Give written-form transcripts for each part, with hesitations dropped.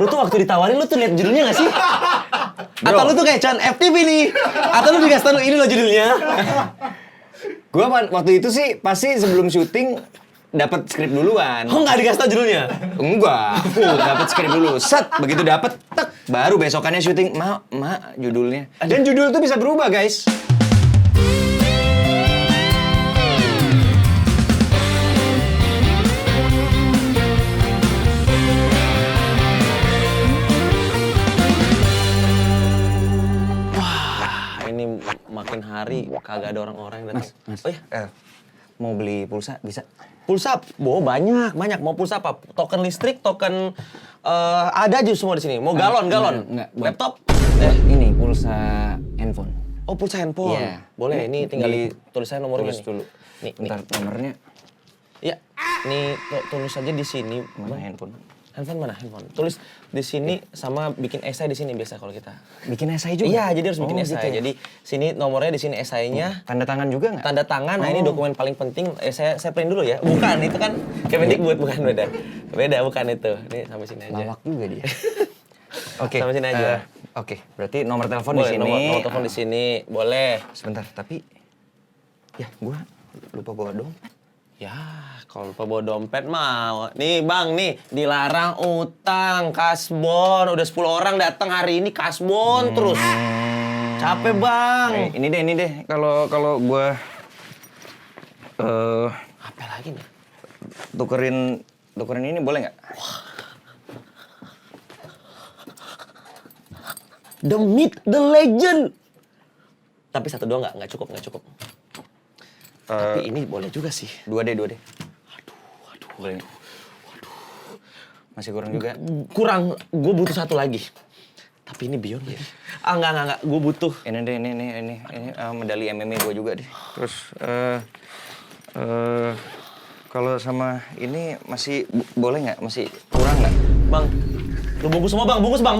Lu tuh waktu ditawarin lu tuh lihat judulnya gak sih? Atau lu tuh kayak Chan FTV nih? Atau lu dikasih tau ini lo judulnya? Gua waktu itu sih pasti sebelum syuting dapat skrip duluan. Oh nggak dikasih tau judulnya? Enggak, dapat skrip dulu. Set, begitu dapat, tek, baru besokannya syuting. Ma, judulnya. Dan judul tuh bisa berubah, guys. Ini makin hari kagak ada orang-orang yang datang. Mas. Oh iya, Mau beli pulsa bisa? pulsa, banyak. Mau pulsa apa? Token listrik, token ada aja semua di sini. Mau galon. Enggak. Laptop. Ini pulsa handphone. Oh pulsa handphone. Iya. Boleh. Ini tinggal ditulis saya nomornya Tulis nih. dulu. Nih. Bentar, nomornya Ya, nih tulis aja di sini. mana handphone? Handphone mana? Handphone. Tulis di sini sama bikin esai di sini biasa kalau kita. Bikin esai juga? Iya, jadi harus bikin Oh, esai. gitu ya? Jadi sini nomornya di sini esainya. Tanda tangan juga nggak? Tanda tangan, nah ini dokumen paling penting. Saya print dulu ya. Bukan, itu kan Kemendikbud, bukan beda. Beda, bukan itu. Ini sampai sini aja. Lawak juga dia. Oke. Sampai sini aja. Oke, berarti nomor telepon di Boleh, sini. nomor telepon di sini. Boleh. Sebentar, tapi ya gua lupa bawa dompet. Ya, kalau lupa bawa dompet mah. Nih Bang, nih dilarang utang, kasbon. Udah 10 orang datang hari ini kasbon terus. Capek Bang. Ini deh. Kalau gua Apa lagi nih? tukerin ini boleh nggak? The myth, the legend. Tapi satu doang nggak cukup. Tapi ini boleh juga sih. Dua deh. Aduh. Boleh nggak? Masih kurang juga? Kurang, gue butuh satu lagi. Tapi ini beyond lagi. Enggak. Gue butuh. Ini medali MMA gua juga deh. Terus kalau sama ini masih boleh nggak? Masih kurang nggak? Bang, lu bungkus semua Bang. Bungkus Bang.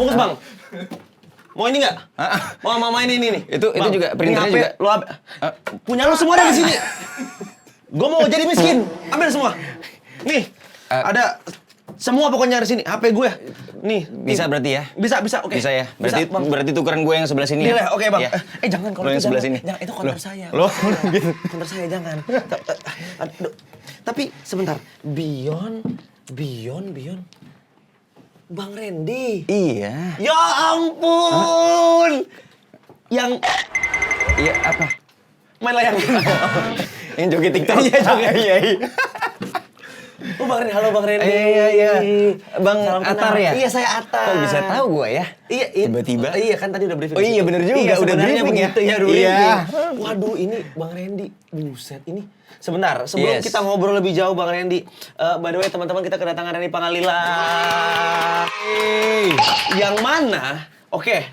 Mau ini nggak? Mau ini nih. Itu Bang, juga, ini printernya HP, juga. Lu punya lu semua ada di sini. Gue mau jadi miskin. Ambil semua. Nih, ada semua pokoknya di sini. HP gue. Nih. Bisa berarti ya? Bisa, oke. Bisa ya? Bisa, Bang. Berarti tukeran gue yang sebelah sini ya? Iya, oke Bang. Ya. Jangan kalau Lo yang itu sebelah jangan. sini. Jangan, itu konter saya. Loh, Konter saya jangan. Aduh. Tapi sebentar, Beyond. Bang Randy. Iya. Ya ampun. Yang Iya apa? main layar. Yang joget TikTok. Iya. Oh Bang Randy, halo Bang Randy. Iya. Bang Salam Atar kenal. ya? Iya, saya Atar. Kok bisa tahu gua ya? Iya, Tiba-tiba. Iya, kan tadi udah briefing. Oh iya, bener juga. Iya, udah Sebenarnya briefing ya. begitu ya, udah Iya. briefing. Waduh, ini Bang Randy. Buset, ini. Sebentar, sebelum Yes. kita ngobrol lebih jauh Bang Randy. By the way, teman-teman, kita kedatangan Randy Pangalila. Yang mana? Oke.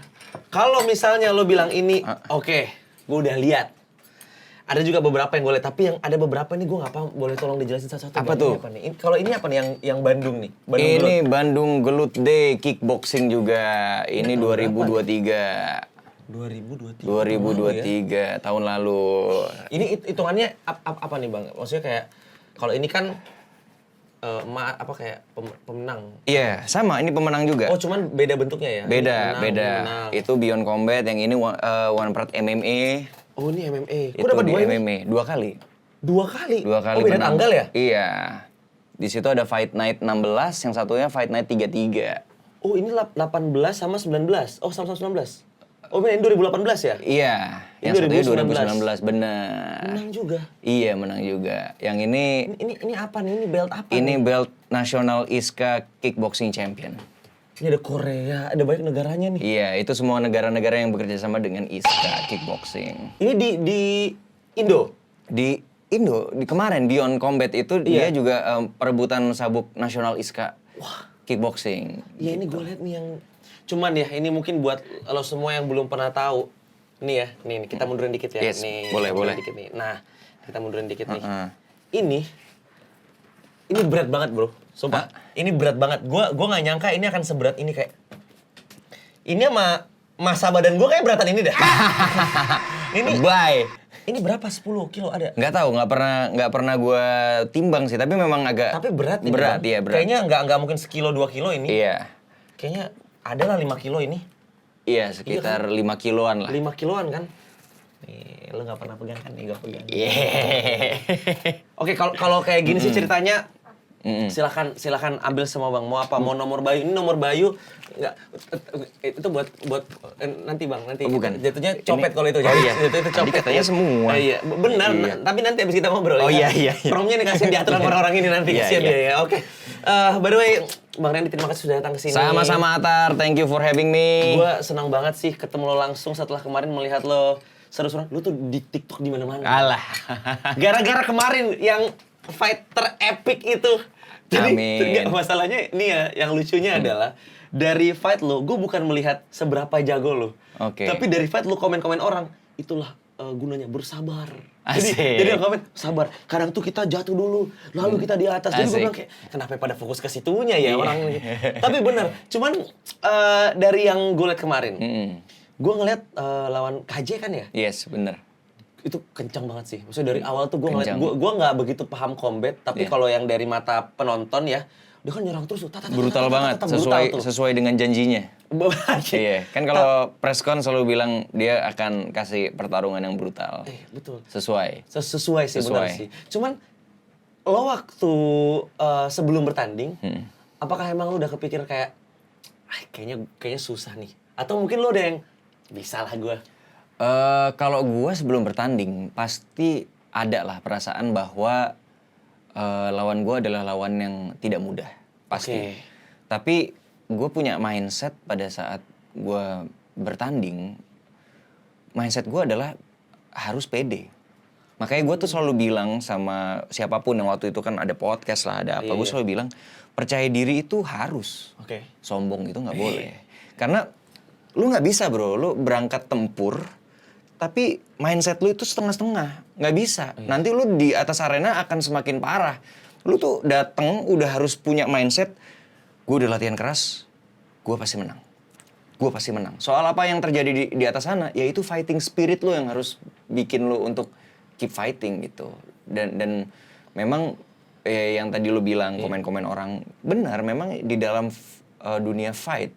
Kalau misalnya lo bilang ini, oke, gue udah lihat. Ada juga beberapa yang gue lihat, tapi yang ada beberapa ini gue nggak paham. Boleh tolong dijelasin satu-satu? Apa Bang, tuh? ini apa nih? Kalau ini apa nih yang Bandung nih? Bandung Ini Gelut. Bandung Gelut Day Kickboxing juga. Ini 2023. 2023 tahun lalu. Ini hitungannya apa nih Bang? Maksudnya kayak kalau ini kan kayak pemenang. Iya, sama. Ini pemenang juga. Oh, cuman beda bentuknya ya? Beda. Pemenang. Itu Beyond Combat, yang ini One Part MMA. Oh, ini MMA. Itu Kok dapat di dua ini? MMA 2 kali. 2 kali? 2 kali. Oh, beda menang. tanggal ya? Iya. Di situ ada Fight Night 16, yang satunya Fight Night 33. Oh, ini 18 sama 19. Oh, sama 19. Oh, ini 2018 ya? Iya, Ini yang satunya 2019. 2019, benar. Menang juga. Iya, menang juga. Yang ini Ini apa nih? Ini belt apa ini nih? belt National ISKA Kickboxing Champion. Ini ada Korea, ada banyak negaranya nih. Iya, itu semua negara-negara yang bekerja sama dengan ISKA Kickboxing. Ini di Indo? Di Indo, di kemarin Beyond Combat itu dia Iya. juga perebutan sabuk nasional ISKA Kickboxing. Ya ini gue liat nih yang... Cuman ya, ini mungkin buat lo semua yang belum pernah tahu. Nih ya, nih kita mundurin dikit ya. Yes, nih, boleh. mundurin Dikit nih. Nah, kita mundurin dikit nih. Ini berat banget bro. Sumpah, ini berat banget. Gua nggak nyangka ini akan seberat ini kayak... Ini sama masa badan gue kayak beratan ini dah. Ini Bye. Ini berapa? 10 kilo ada? Nggak tahu, nggak pernah gue timbang sih, tapi memang agak Tapi berat ini. berat, Bang. iya berat. Kayaknya nggak mungkin sekilo 2 kilo ini. Iya. kayaknya ada lah 5 kilo ini. Iya, sekitar 5 kiloan lah. 5 kiloan kan? Nih, lu nggak pernah pegang kan? Nih, gue pegang. Oke, kalau kayak gini sih ceritanya, silakan ambil semua bang. Mau apa? Mau nomor Bayu? Ini nomor Bayu nggak? Itu buat nanti bang. Nanti bukan. jatuhnya copet kalau itu. Oh iya. Itu Tadi copet. katanya semua. Iya, benar. Iya. Tapi nanti abis kita ngobrol. Oh ya. iya. Promnya dikasih di aturan orang-orang ini nanti. Iya, Kasihan iya. dia ya. Oke. By the way, Bang Randy terima kasih sudah datang ke sini. Sama-sama Atar, thank you for having me. Gue senang banget sih ketemu lo langsung setelah kemarin melihat lo seru-seru. Lo tuh di TikTok di mana-mana. Alah. Gara-gara kemarin yang fight ter-epic itu. Jadi, Amin. masalahnya nih ya, yang lucunya adalah dari fight lo, gue bukan melihat seberapa jago lo. Oke. Tapi dari fight lo komen-komen orang, itulah gunanya bersabar. Asik. Jadi yang komen, sabar. Kadang tuh kita jatuh dulu, lalu kita di atas. Jadi gue Asik. bilang kayak, kenapa pada fokus ke situnya ya Iya. orang ini. Tapi bener, cuman dari yang gue liat kemarin, gue ngeliat lawan KJ kan ya? Yes, bener. Itu kencang banget sih. Maksudnya dari awal tuh gue ngeliat, Kencang. gue nggak begitu paham combat, tapi Iya. kalau yang dari mata penonton ya, dia kan nyerang terus tuh. Brutal banget, sesuai dengan janjinya. Iya, kan kalau presscon selalu bilang dia akan kasih pertarungan yang brutal. Betul. Sesuai. Sesuai sih, benar Sesuai. sih. Cuman, lo waktu sebelum bertanding, apakah emang lo udah kepikir kayak, kayaknya susah nih? Atau mungkin lo udah yang, bisa lah gue. Kalau gue sebelum bertanding pasti ada lah perasaan bahwa lawan gue adalah lawan yang tidak mudah, pasti. Oke. Tapi gue punya mindset pada saat gue bertanding, mindset gue adalah harus pede. Makanya gue tuh selalu bilang sama siapapun yang waktu itu kan ada podcast lah, ada apa, gue selalu bilang percaya diri itu harus. Oke. Sombong itu nggak boleh. Karena lu nggak bisa bro, lu berangkat tempur, tapi mindset lu itu setengah-setengah, nggak bisa. Nanti lu di atas arena akan semakin parah. Lu tuh dateng udah harus punya mindset, gue udah latihan keras, gue pasti menang. Gue pasti menang. Soal apa yang terjadi di atas sana, yaitu fighting spirit lu yang harus bikin lu untuk keep fighting gitu. Dan memang yang tadi lu bilang komen-komen orang, benar memang di dalam dunia fight,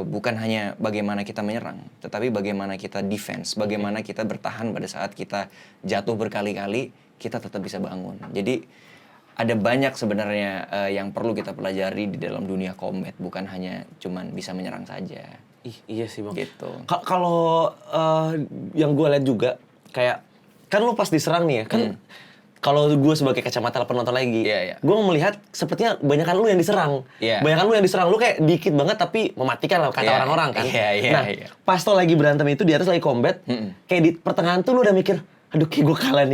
bukan hanya bagaimana kita menyerang, tetapi bagaimana kita defense, bagaimana kita bertahan pada saat kita jatuh berkali-kali, kita tetap bisa bangun. Jadi ada banyak sebenarnya yang perlu kita pelajari di dalam dunia combat, bukan hanya cuman bisa menyerang saja. Iya sih bang. Gitu. Kalau yang gue lihat juga, kayak, kan lu pas diserang nih ya, kan kalau gue sebagai kacamata penonton lagi, Iya. gue melihat sepertinya banyakan lu yang diserang. Iya. Banyakan lu yang diserang, lu kayak dikit banget tapi mematikan lah kata Iya. orang-orang kan. Iya. Nah, pas lo lagi berantem itu di atas lagi combat, kayak di pertengahan tuh lu udah mikir, aduh kayak gue kalah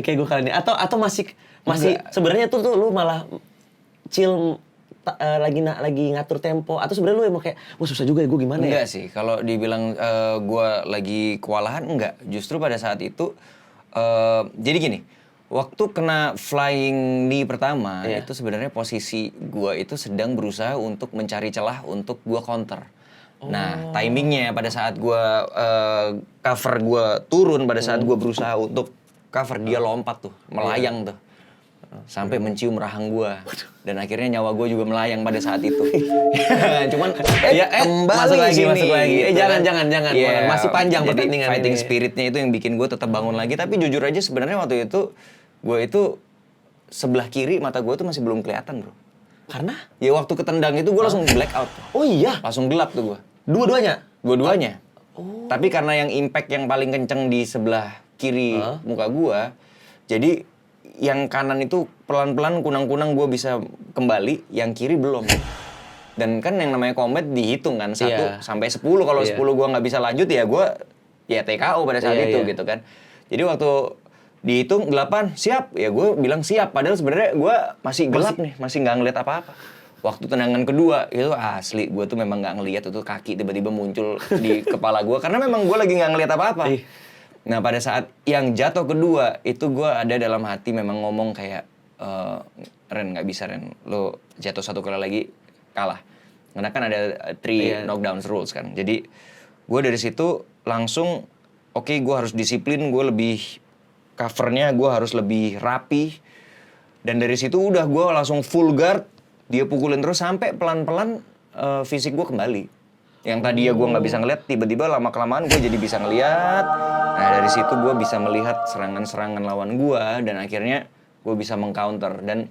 nih. Atau masih sebenarnya tuh lu malah chill lagi ngatur tempo, atau sebenarnya lu emang kayak, wah susah juga ya gue gimana Enggak ya? sih, kalau dibilang gue lagi kewalahan, enggak. Justru pada saat itu, jadi gini, waktu kena flying knee pertama, itu sebenarnya posisi gue itu sedang berusaha untuk mencari celah untuk gue counter. Nah, timingnya pada saat gue cover gue turun, pada saat gue berusaha untuk cover, dia lompat tuh, melayang tuh. Sampai mencium rahang gue. Dan akhirnya nyawa gue juga melayang pada saat itu. Cuman, masuk lagi. gitu kan. Jangan. Iya, Masih panjang jadi pertandingan fighting ini. spiritnya itu yang bikin gue tetap bangun lagi. Tapi jujur aja sebenarnya waktu itu, gue itu sebelah kiri mata gue tuh masih belum kelihatan bro. Karena? Ya waktu ketendang itu gue langsung black out. Oh iya? Langsung gelap tuh gue. Dua-duanya? Dua-duanya. Tapi karena yang impact yang paling kenceng di sebelah kiri muka gua, jadi yang kanan itu pelan-pelan kunang-kunang gua bisa kembali, yang kiri belum. Dan kan yang namanya combat dihitung kan, 1 sampai 10. Kalau 10 gua nggak bisa lanjut ya gua ya TKO pada saat itu gitu kan. Jadi waktu dihitung 8, siap. Ya gue bilang siap, padahal sebenarnya gua masih gelap nih, masih nggak ngeliat apa-apa. Waktu tendangan kedua itu asli gue tuh memang nggak ngelihat itu kaki tiba-tiba muncul di kepala gue karena memang gue lagi nggak ngelihat apa-apa. Nah pada saat yang jatuh kedua itu gue ada dalam hati memang ngomong kayak Ren nggak bisa Ren, lo jatuh satu kali lagi kalah. Karena kan ada 3 knockdowns rules kan. Jadi gue dari situ langsung oke, gue harus disiplin, gue lebih covernya gue harus lebih rapi. Dan dari situ udah gue langsung full guard. Dia pukulin terus sampai pelan-pelan fisik gue kembali. Yang tadi ya gue nggak bisa ngeliat, tiba-tiba lama-kelamaan gue jadi bisa ngeliat. Nah dari situ gue bisa melihat serangan-serangan lawan gue, dan akhirnya gue bisa mengcounter. Dan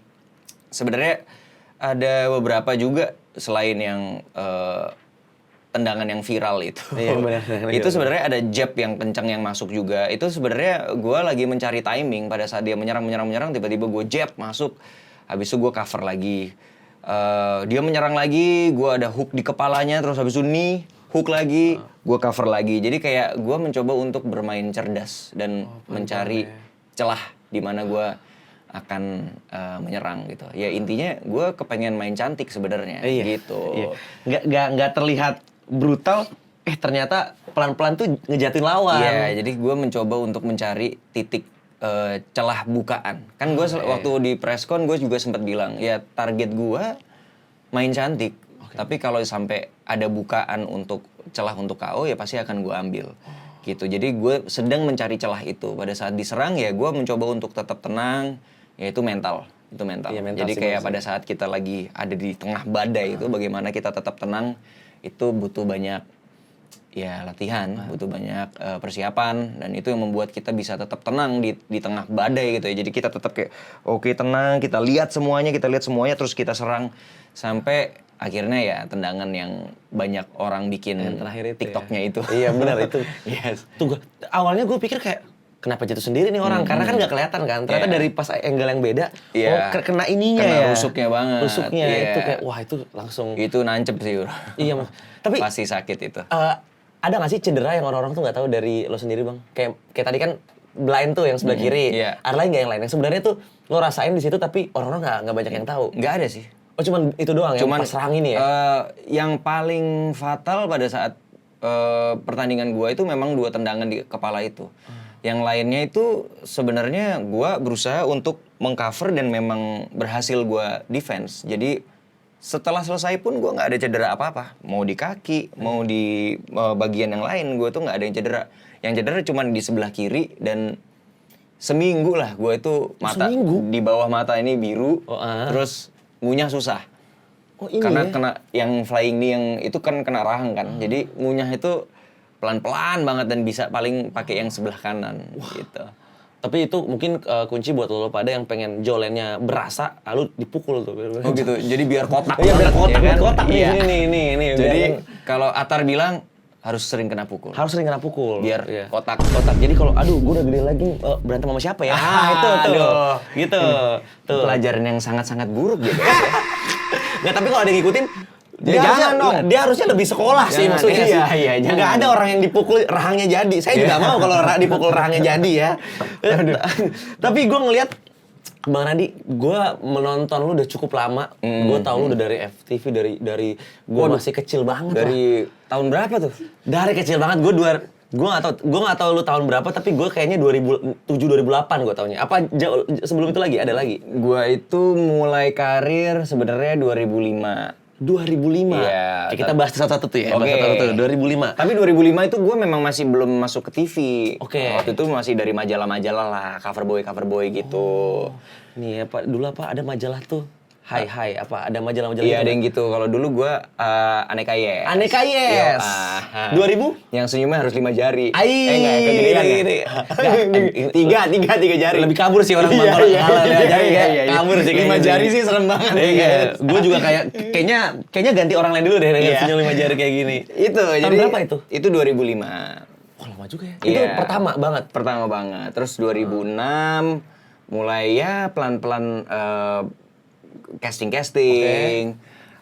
sebenarnya ada beberapa juga selain yang tendangan yang viral itu. Iya, benar. Itu sebenarnya ada jab yang kencang yang masuk juga. Itu sebenarnya gue lagi mencari timing pada saat dia menyerang, tiba-tiba gue jab masuk. Habis itu gue cover lagi. Dia menyerang lagi, gue ada hook di kepalanya, terus habis itu knee, hook lagi, gue cover lagi. Jadi kayak gue mencoba untuk bermain cerdas dan mencari celah di mana gue akan menyerang gitu. Ya intinya gue kepengen main cantik sebenarnya gitu. Iya. Nggak terlihat brutal, ternyata pelan-pelan tuh ngejatin lawan. Iya, jadi gue mencoba untuk mencari titik celah bukaan. Kan gue waktu di preskon gue juga sempat bilang, ya target gue main cantik. Tapi kalau sampai ada bukaan untuk celah untuk KO ya pasti akan gue ambil. Gitu. Jadi gue sedang mencari celah itu. Pada saat diserang ya gue mencoba untuk tetap tenang, yaitu mental. Itu mental. Iya, mental jadi kayak pada saat kita lagi ada di tengah badai itu bagaimana kita tetap tenang, itu butuh banyak ya latihan, butuh banyak persiapan, dan itu yang membuat kita bisa tetap tenang di tengah badai gitu ya. Jadi kita tetap kayak oke, tenang, kita lihat semuanya terus kita serang sampai akhirnya ya tendangan yang banyak orang bikin terakhir itu TikToknya itu. Iya benar itu. Yes. Tuh awalnya gue pikir kayak kenapa jatuh sendiri nih orang, karena kan nggak kelihatan kan. Ternyata dari pas angle yang beda, kena ininya kena ya. rusuknya banget. Rusuknya itu kayak wah itu langsung. Itu nancep sih bro. Iya tapi pasti sakit itu. Ada nggak sih cedera yang orang-orang tuh nggak tahu dari lo sendiri bang? Kayak tadi kan blind tuh yang sebelah kiri. Iya. Ada lagi nggak yang lain? Yang sebenarnya tuh lo rasain di situ tapi orang-orang nggak banyak yang tahu. Nggak ada sih. Oh cuman itu doang yang pas serang ini ya? Yang paling fatal pada saat pertandingan gua itu memang 2 tendangan di kepala itu. Yang lainnya itu sebenarnya gua berusaha untuk mengcover dan memang berhasil gua defense. Jadi setelah selesai pun gue nggak ada cedera apa-apa. Mau di kaki, mau di bagian yang lain, gue tuh nggak ada yang cedera. Yang cedera cuma di sebelah kiri, dan seminggu lah gue itu mata di bawah mata ini biru, terus ngunyah susah. Karena kena yang flying knee yang itu kan kena rahang kan. Jadi ngunyah itu pelan-pelan banget dan bisa paling pakai yang sebelah kanan gitu. Tapi itu mungkin kunci buat lo pada yang pengen jolennya berasa, lalu dipukul tuh. Oh gitu, jadi biar kotak Iya, biar kotak, ya kan? kotak nih, Iya. Ini. Jadi kalau Atar bilang harus sering kena pukul. Harus sering kena pukul. Biar kotak. Jadi kalau aduh gue udah gede lagi berantem sama siapa ya? Itu tuh. Aduh. Gitu. Tuh. Pelajaran yang sangat-sangat buruk gitu. Nggak, tapi kalau ada yang ngikutin jangan dong. Dia harusnya lebih sekolah sih Jangan, maksudnya sih. iya, jangan. Nggak ada orang yang dipukul rahangnya jadi. Saya juga mau kalau dipukul rahangnya jadi ya. Tapi gue ngelihat Bang Randi, gue menonton lu udah cukup lama. Gue tau lu udah dari FTV, dari gue masih kecil banget. Dari tahun berapa tuh? Dari kecil banget. Gue nggak tahu lu tahun berapa, tapi gue kayaknya 2007 2008 gue taunya. Apa jauh sebelum itu lagi? Ada lagi? Gua itu mulai karir sebenarnya 2005. 2005. Iya. Kita bahas satu-satu tuh ya. Oke. Bahas satu-satu. 2005. Tapi 2005 itu gue memang masih belum masuk ke TV. Oke. Waktu itu masih dari majalah-majalah lah, cover boy gitu. Nih dulu ada majalah tuh. Hai ada majalah-majalah Iya, gitu. ada yang gitu. Kalau dulu gue Aneka Yes. Aneka Yes. 2000? Yang senyumnya harus 5 jari. Enggak, kegedean ya? Tiga jari. Lebih kabur sih orang Iya, kalau iya, jari iya, kayak iya. kabur sih. 5 jari sih serem banget. Iya. Gue juga kayaknya ganti orang lain dulu deh dengan senyum 5 jari kayak gini. Itu. Tahun berapa itu? Itu 2005. Oh, lama juga ya. Iya. Itu pertama banget. Pertama banget. Terus 2006 mulai ya pelan-pelan casting.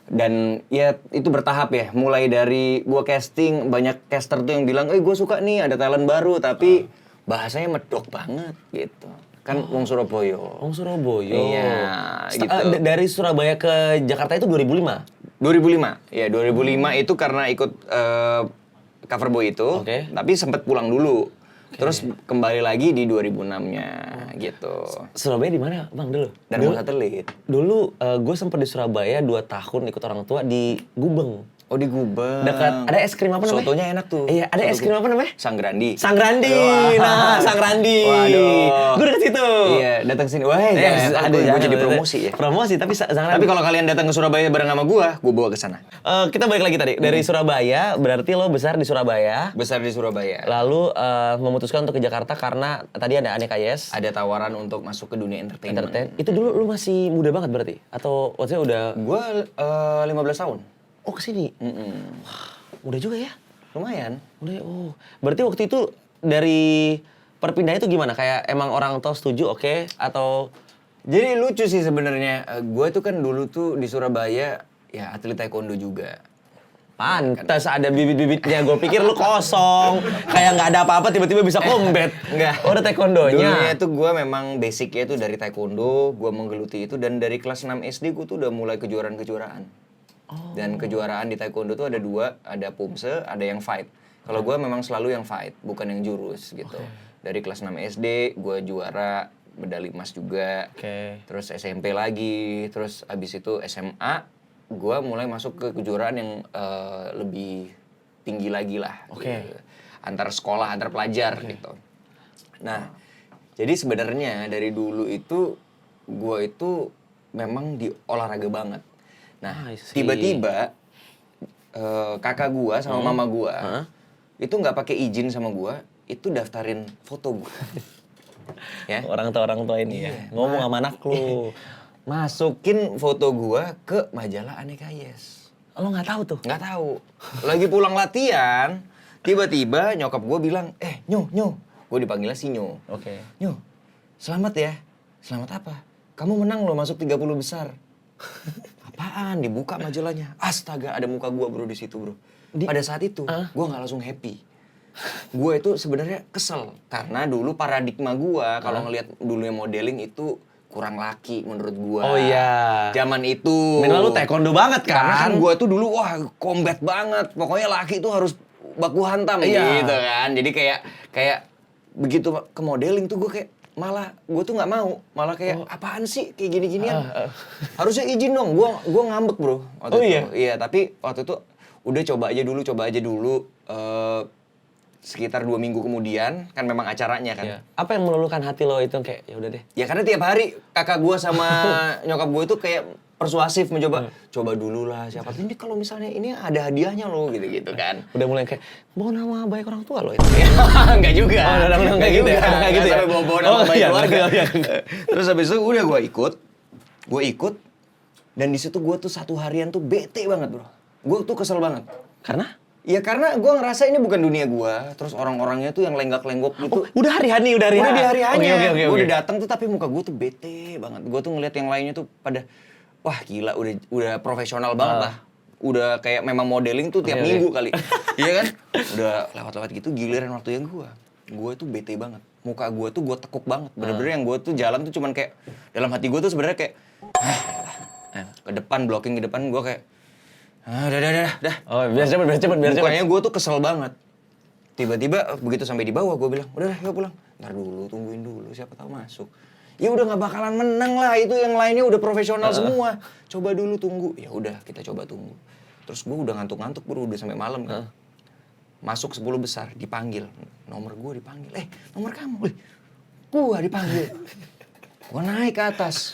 Dan ya itu bertahap ya. Mulai dari gua casting, banyak caster tuh yang bilang, gua suka nih ada talent baru, tapi bahasanya medok banget gitu. Kan wong Surabaya. Wong Surabaya. Iya, gitu. Dari Surabaya ke Jakarta itu 2005? 2005. Ya, 2005 itu karena ikut cover boy itu, tapi sempat pulang dulu. Terus kembali lagi di 2006-nya gitu. Surabaya di mana, Bang, dulu? Dharma Satelit. Dulu gue sempat di Surabaya 2 tahun ikut orang tua di Gubeng. Oh di Gubeng. Dekat ada es krim apa namanya? Sotonya enak tuh. Iya, ada es krim apa namanya? Sang Grandi. Sang Grandi. Nah, Sang Grandi. Waduh. Gue deket situ. Iya, datang sini. Wah, gue jadi promosi ya. Promosi tapi Sang Grandi. Tapi kalau kalian datang ke Surabaya bareng sama gue bawa ke sana. Kita balik lagi tadi dari Surabaya, berarti lo besar di Surabaya. Besar di Surabaya. Lalu memutuskan untuk ke Jakarta karena tadi ada Aneka Yes. Ada tawaran untuk masuk ke dunia entertainment. Itu dulu lu masih muda banget berarti? Atau maksudnya udah... Gue 15 tahun. Oh kesini? Wah, muda juga ya? Lumayan. Muda, oh. Berarti waktu itu dari perpindahan itu gimana? Kayak emang orang tua setuju oke? Atau... Jadi lucu sih sebenarnya. Gue tuh kan dulu tuh di Surabaya ya atlet taekwondo juga. Pantes ada bibit-bibitnya. Gue pikir lu kosong. Kayak nggak ada apa-apa tiba-tiba bisa combat. Enggak. Oh, ada taekwondonya. Dulunya tuh gue memang basicnya tuh dari taekwondo. Gue menggeluti itu. Dan dari kelas 6 SD gue tuh udah mulai kejuaraan-kejuaraan. Dan kejuaraan di taekwondo tuh ada 2. Ada pumse, ada yang fight. Kalau gue memang selalu yang fight. Bukan yang jurus gitu. Dari kelas 6 SD gue juara. Medali emas juga. Terus SMP lagi. Terus abis itu SMA. Gue mulai masuk ke kejuaraan yang lebih tinggi lagi lah. Gitu. Antar sekolah, antar pelajar gitu. Nah, jadi sebenarnya dari dulu itu gue itu memang di olahraga banget. Nah, tiba-tiba kakak gue sama mama gue itu nggak pakai izin sama gue, itu daftarin foto gue. Ya. Orang tua ini ya. Ngomong sama anak lu. Masukin foto gua ke majalah Aneka Yes. Lo nggak tahu tuh? Nggak tahu. Lagi pulang latihan, tiba-tiba nyokap gua bilang, Nyo. Gua dipanggilnya si Nyo. Nyo, selamat ya. Selamat apa? Kamu menang loh masuk 30 besar. Apaan? Dibuka majalahnya. Astaga, ada muka gua bro di situ bro. Pada saat itu, gua nggak langsung happy. Gua itu sebenarnya kesel karena dulu paradigma gua kalau ngelihat dulunya modeling itu kurang laki menurut gua. Oh iya. Zaman itu. Minimal lu taekwondo banget kan? Karena kan gua tuh dulu wah combat banget. Pokoknya laki itu harus baku hantam gitu kan. Jadi kayak begitu ke modeling tuh gua kayak malah gua tuh nggak mau. Malah kayak apaan sih kayak gini-ginian. Harusnya izin dong. Gua ngambek, Bro. Waktu itu. Iya, tapi waktu itu udah coba aja dulu. Sekitar 2 minggu kemudian kan memang acaranya kan. Iya. Apa yang meluluhkan hati lo itu kayak ya udah deh. Ya karena tiap hari kakak gua sama nyokap gua itu kayak persuasif mencoba coba dulu lah siapa tahu ini kalau misalnya ini ada hadiahnya lo gitu kan. Udah mulai kayak bawa nama baik orang tua lo itu. Enggak juga. Oh, enggak gitu ya. Enggak gitu ya. Sampai bawa nama baik keluarga. Terus habis itu udah gua ikut dan di situ gua tuh 1 harian tuh bete banget, Bro. Gua tuh kesel banget. Karena ya karena gue ngerasa ini bukan dunia gue. Terus orang-orangnya tuh yang lenggak-lenggok gitu. Udah hari-hari. Udah di hari-harinya. Oke. Gue udah datang tuh tapi muka gue tuh bete banget. Gue tuh ngeliat yang lainnya tuh pada wah gila udah profesional banget lah. Udah kayak memang modeling tuh tiap minggu kali. Iya kan? Udah lewat-lewat gitu giliran waktunya gue. Gue tuh bete banget. Muka gue tuh gue tekuk banget. Bener-bener yang gue tuh jalan tuh cuman kayak dalam hati gue tuh sebenarnya kayak ke depan blocking ke depan gue kayak dah. Oh, biar cepet. Pokoknya gue tuh kesel banget. Tiba-tiba begitu sampai di bawah gue bilang, udah yuk pulang. Ntar dulu, tungguin dulu, siapa tahu masuk. Ya udah nggak bakalan menang lah, itu yang lainnya udah profesional semua. Coba dulu tunggu. Ya udah kita coba tunggu. Terus gue udah ngantuk-ngantuk bro, udah sampai malam kan. Masuk 10 besar, dipanggil. Nomor gue dipanggil. Nomor kamu. Gue dipanggil. Gue naik ke atas.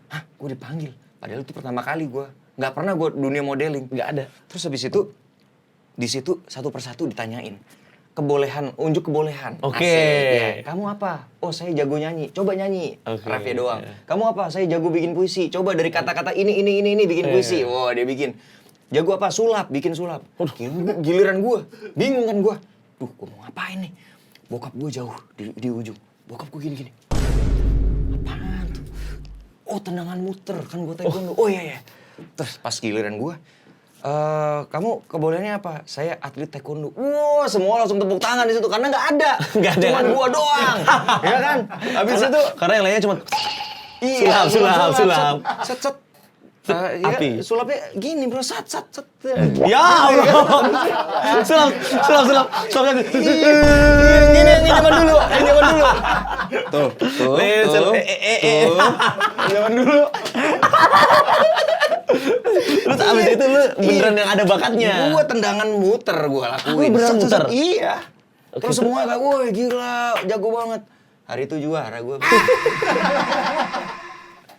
Hah, gue dipanggil. Padahal itu pertama kali gue. Nggak pernah gue dunia modeling, nggak ada. Terus habis itu, di situ satu persatu ditanyain. Unjuk kebolehan. Oke. Ya, kamu apa? Oh saya jago nyanyi, coba nyanyi. Rafia doang. Kamu apa? Saya jago bikin puisi. Coba dari kata-kata ini bikin puisi. Wah dia bikin. Jago apa? Sulap, bikin sulap. Giliran gue, bingung kan gue. Duh, gue mau ngapain nih? Bokap gue jauh di ujung. Bokap gue gini-gini. Apaan tuh? Oh tendangan muter, kan gue taekwondo. Oh iya. Terus pas giliran gue, kamu kebolehannya apa? Saya atlet taekwondo. Wah, semua langsung tepuk tangan di situ karena nggak ada. Cuman gua doang. Ya kan? Habis itu karena yang lainnya cuma sulap. Set. Api. Sulapnya gini, Bro. Sat. Ya Allah. Sulap. Gini yang zaman dulu. Tuh. Zaman dulu. Terus abis itu lu beneran yang ada bakatnya. Gue tendangan muter gue lakuin. Lu beneran Set, set, muter? set. Iya. Terus semua kayak, woi gila, jago banget. Hari itu juara gue.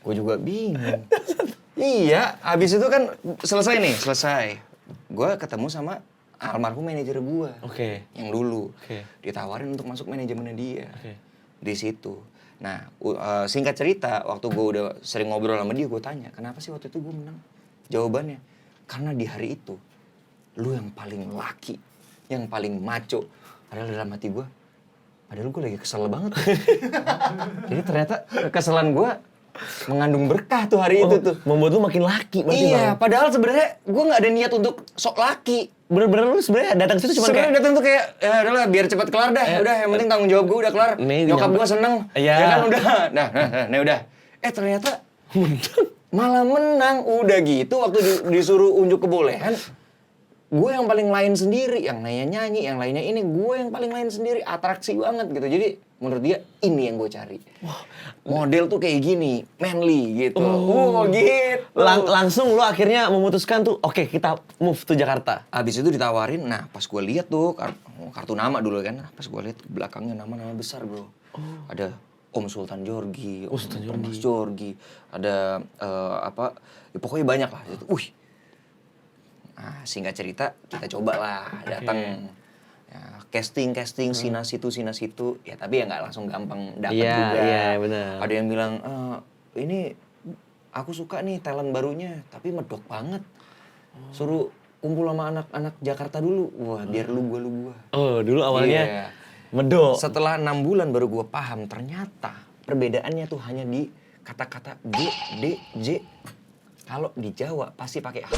Gue juga bingung. Iya, habis itu kan selesai. Gue ketemu sama almarhum manajer gue. Oke. Yang dulu. Oke. Ditawarin untuk masuk manajemennya dia. Oke. Di situ. Nah, singkat cerita, waktu gue udah sering ngobrol sama dia, gue tanya, kenapa sih waktu itu gue menang? Jawabannya, karena di hari itu, lu yang paling laki, yang paling maco. Padahal dalam hati gue, padahal gue lagi kesel banget. Jadi ternyata kekesalan gue mengandung berkah tuh hari itu tuh. Membuat lu makin laki berarti. Iya, padahal sebenarnya gue nggak ada niat untuk sok laki. Bener-bener lu sebenarnya datang situ cuma Sebenarnya kayak datang tuh kayak, ya udahlah biar cepat kelar dah. Udah, yang penting tanggung jawab gue udah kelar. Nyokap gue seneng. Iya. Ya kan udah. Nah udah. Ternyata malah menang. Udah gitu waktu disuruh unjuk kebolehan, gue yang paling lain sendiri. Yang lainnya nyanyi, yang lainnya ini. Gue yang paling lain sendiri. Atraksi banget gitu. Jadi menurut dia ini yang gue cari. Wah, model tuh kayak gini, manly gitu. Gitu. langsung lu akhirnya memutuskan tuh, oke kita move to Jakarta. Abis itu ditawarin, nah pas gue lihat tuh kartu nama dulu kan, pas gue lihat belakangnya nama-nama besar bro. Ada Om Sultan Jorgi, Om Mas Jorgi, ada ya pokoknya banyak lah. Wih, nah singkat cerita kita cobalah datang. Ya, casting sina situ ya tapi ya nggak langsung gampang dapat juga. Iya benar. Ada yang bilang ini aku suka nih talent barunya tapi medok banget. Suruh kumpul sama anak-anak Jakarta dulu. Wah biar lu gua. Oh dulu awalnya Iya. medok. Setelah 6 bulan baru gua paham ternyata perbedaannya tuh hanya di kata-kata G, D, J. Kalau di Jawa pasti pakai H.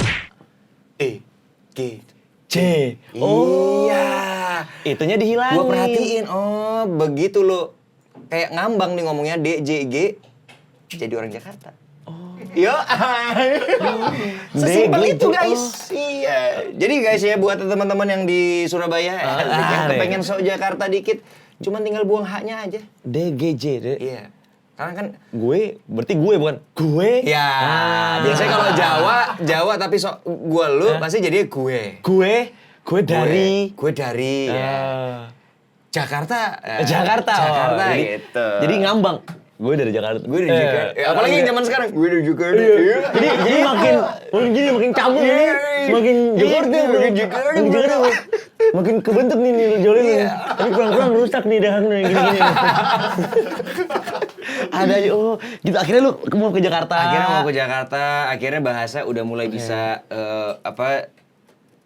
E, G, J. Iya. Itunya dihilangin. Gua perhatiin, oh begitu lo. Kayak ngambang nih ngomongnya D, J, G. Jadi orang Jakarta. Oh. Yo. Sesimpel itu guys. Iya. Jadi guys ya buat teman-teman yang di Surabaya yang kepengen sok Jakarta dikit. Cuman tinggal buang H-nya aja. D, G, J. Iya. Karena kan Gue, berarti gue bukan gue. ya, biasanya kalau Jawa tapi sok gue lu pasti jadi gue. Gue dari. Gue dari. Ya. Jakarta. Jakarta gitu. Jadi ngambang. Gue dari Jakarta. Gue dari Jakarta. Apalagi yang zaman sekarang. Gue dari Jakarta. Jadi makin cabul ini. Makin Jakarta. Makin kebentuk nih jolin. Tapi kurang rusak nih dahangnya gini-gini. Ada aja, gitu. Akhirnya lu mau ke Jakarta. Akhirnya bahasa udah mulai bisa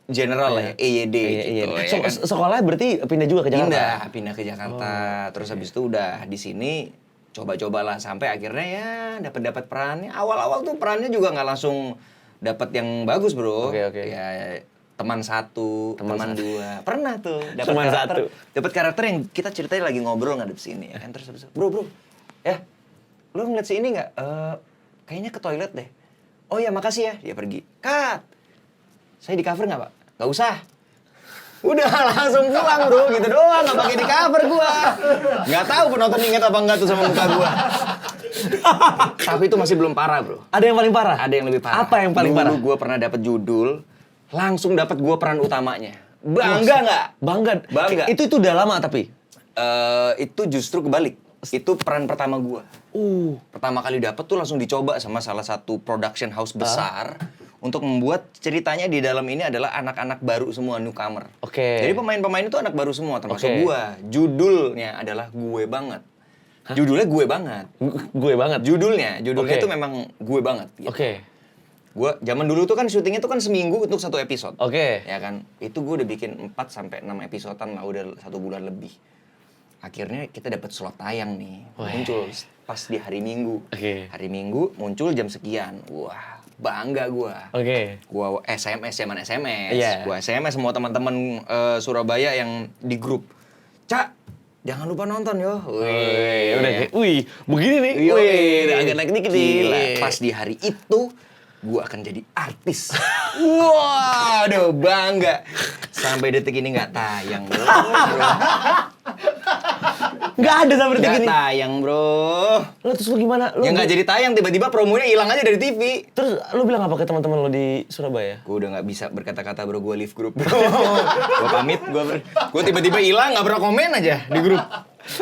general lah ya, EYD gitu. Ya kan? Sekolah berarti pindah juga ke Jakarta? Pindah ke Jakarta. Terus habis itu udah di sini coba-cobalah sampai akhirnya ya dapat perannya. Awal-awal tuh perannya juga nggak langsung dapat yang bagus bro. Oke. Ya teman satu, teman dua. Pernah tuh dapat karakter yang kita ceritain lagi ngobrol ngadep sini ya kan. Terus bro. Ya, lu ngeliat si ini nggak? Kayaknya ke toilet deh. Oh ya makasih ya. Dia pergi. Cut. Saya di cover nggak pak? Nggak usah. Udah langsung pulang bro, gitu doang. Nggak pakai di cover gua. Nggak tahu penonton inget apa nggak tuh sama muka gua. Tapi itu masih belum parah bro. Ada yang paling parah? Ada yang lebih parah. Apa yang paling parah? Dulu gua pernah dapat judul, langsung dapat gua peran utamanya. Bangga nggak? Bangga. Itu udah lama tapi? Itu justru kebalik. Itu peran pertama gua. Pertama kali dapet tuh langsung dicoba sama salah satu production house besar untuk membuat ceritanya di dalam ini adalah anak-anak baru semua, newcomer. Oke. Jadi pemain-pemain itu anak baru semua termasuk gua. Judulnya adalah Gue Banget. Judulnya Gue Banget. Gue banget. Judulnya itu memang Gue Banget gitu. Oke. Gua zaman dulu tuh kan syutingnya tuh kan seminggu untuk satu episode. Oke. Ya kan? Itu gua udah bikin 4 sampai 6 episodean lah, udah 1 bulan lebih. Akhirnya kita dapat slot tayang nih. Muncul pas di hari Minggu. Oke. Hari Minggu muncul jam sekian. Wah, bangga gua. Oke. Gua SMS. Iya. Gua SMS semua teman-teman Surabaya yang di grup. Cak, jangan lupa nonton yo. Wih, udah kayak, begini nih. Udah agak naik dikit nih. Gila, pas di hari itu gua akan jadi artis. Waduh, bangga. Sampai detik ini nggak tayang, bro. Nggak ada sampai detik Nggak ini. tayang, bro. Lo terus lu gimana? Lu Ya nggak jadi tayang, tiba-tiba promonya hilang aja dari TV. Terus lu bilang apa ke teman-teman lo di Surabaya? Gue udah nggak bisa berkata-kata, bro. Gue leave grup, bro. Gue pamit, gue tiba-tiba hilang, nggak pernah komen aja di grup.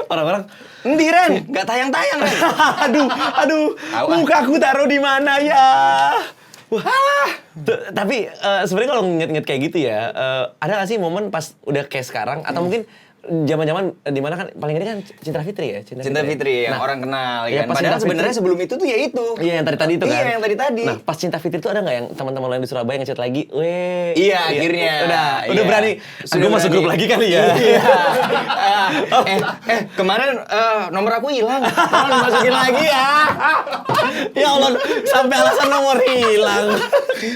Orang-orang, Endi Ren, nggak tayang-tayang Ren. aduh, Tahu, ah. muka aku taruh di mana ya? Wah, tapi sebenarnya kalau nginget-nginget kayak gitu ya, ada nggak sih momen pas udah kayak sekarang atau mungkin zaman-zaman di mana kan paling ini kan Cinta Fitri ya? Cinta Fitri yang Nah, orang kenal iya, ya kan. pas Padahal Cinta sebenarnya Fitri- sebelum itu tuh ya itu. Iya yang tadi itu kan? Iya, yang tadi. Nah pas Cinta Fitri itu ada nggak yang teman-teman lo yang di Surabaya ngechat lagi? Weh. Iya, akhirnya. Udah Iya. berani. Sudah Gue masuk berani. grup lagi kali ya. Iya. Kemarin nomor aku hilang. Tolong dimasukin lagi ya. Ya Allah, sampai alasan nomor hilang.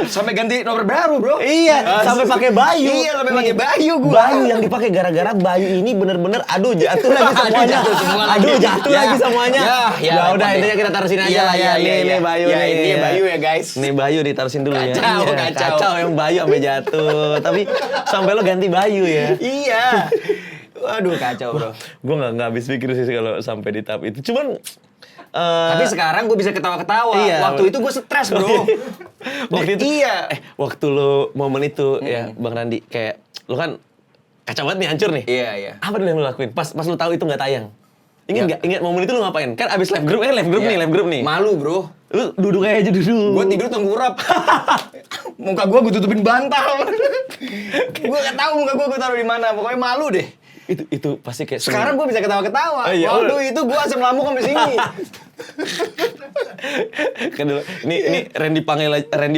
Sampai ganti nomor baru, bro. Iya, sampai pakai Bayu. Iya, sampai pakai Bayu gua. Bayu yang dipakai gara-gara Bayu ini bener-bener aduh jatuh lagi semuanya. Jatuh semua lagi. Aduh jatuh Ya, lagi semuanya. ya, Ya udah repot intinya deh. kita taruh sini aja Iya, lah ya. iya, iya. Nih Bayu Ya, nih. intinya Bayu ya, guys. Nih Bayu ditarusin dulu ya. Kacau, Iya, kacau. yang Bayu sampai jatuh. Tapi sampai lo ganti Bayu ya. Iya. Waduh, kacau, bro. Gue nggak habis pikir sih kalau sampai di tahap itu. Cuman Tapi sekarang gue bisa ketawa-ketawa. Iya. Waktu itu gue stres, bro. waktu itu Iya. waktu lo momen itu ya Bang Randi kayak lo kan kacau banget nih hancur nih. Iya. Apa dulu yang lo lakuin? Pas lo tahu itu nggak tayang. Ingat Ya. nggak? Ingat momen itu lo ngapain? Kan abis live group Iya. nih. Malu, bro. Lu duduk aja duduk. Gue tidur tengkurap. Muka gue tutupin bantal. Gue gak tahu muka gue taruh di mana. Pokoknya malu deh. Itu pasti kayak Sekarang gue bisa ketawa-ketawa. Oh, iya, Waktu itu gue asam lambung sampai sini. kan dulu. Ini Randy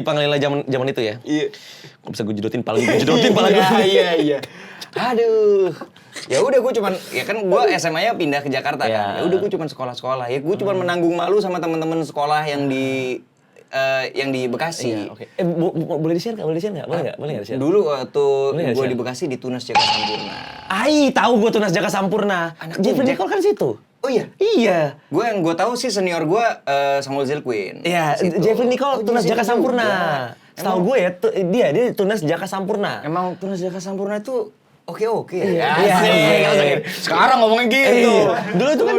Pangalila zaman itu ya. Iya. Kok bisa gue jedotin pala gue. Iya. Aduh. Ya udah gue cuman ya kan gue SMA-nya pindah ke Jakarta Iya. kan. Ya udah gue cuman sekolah-sekolah. Ya gue cuman menanggung malu sama teman-teman sekolah yang di Bekasi. Iya, oke. Boleh di-share nggak? Boleh nggak di-share? Dulu waktu Boleh nggak gue share? di Bekasi di Tunas Jaka Sampurna. Tahu gue Tunas Jaka Sampurna. Anak Jeffrey Jack. Nicole kan situ. Oh iya. Iya. Gue yang gue tahu sih senior gue Samuel Zilquin. Iya, Situ. Jeffrey Nicole Oh, Tunas dia Jaka situ Sampurna. juga. Setahu gue ya, dia Tunas Jaka Sampurna. Emang Tunas Jaka Sampurna itu oke Iya, ya. iya. Asik. Sekarang ngomongin gitu. Dulu itu kan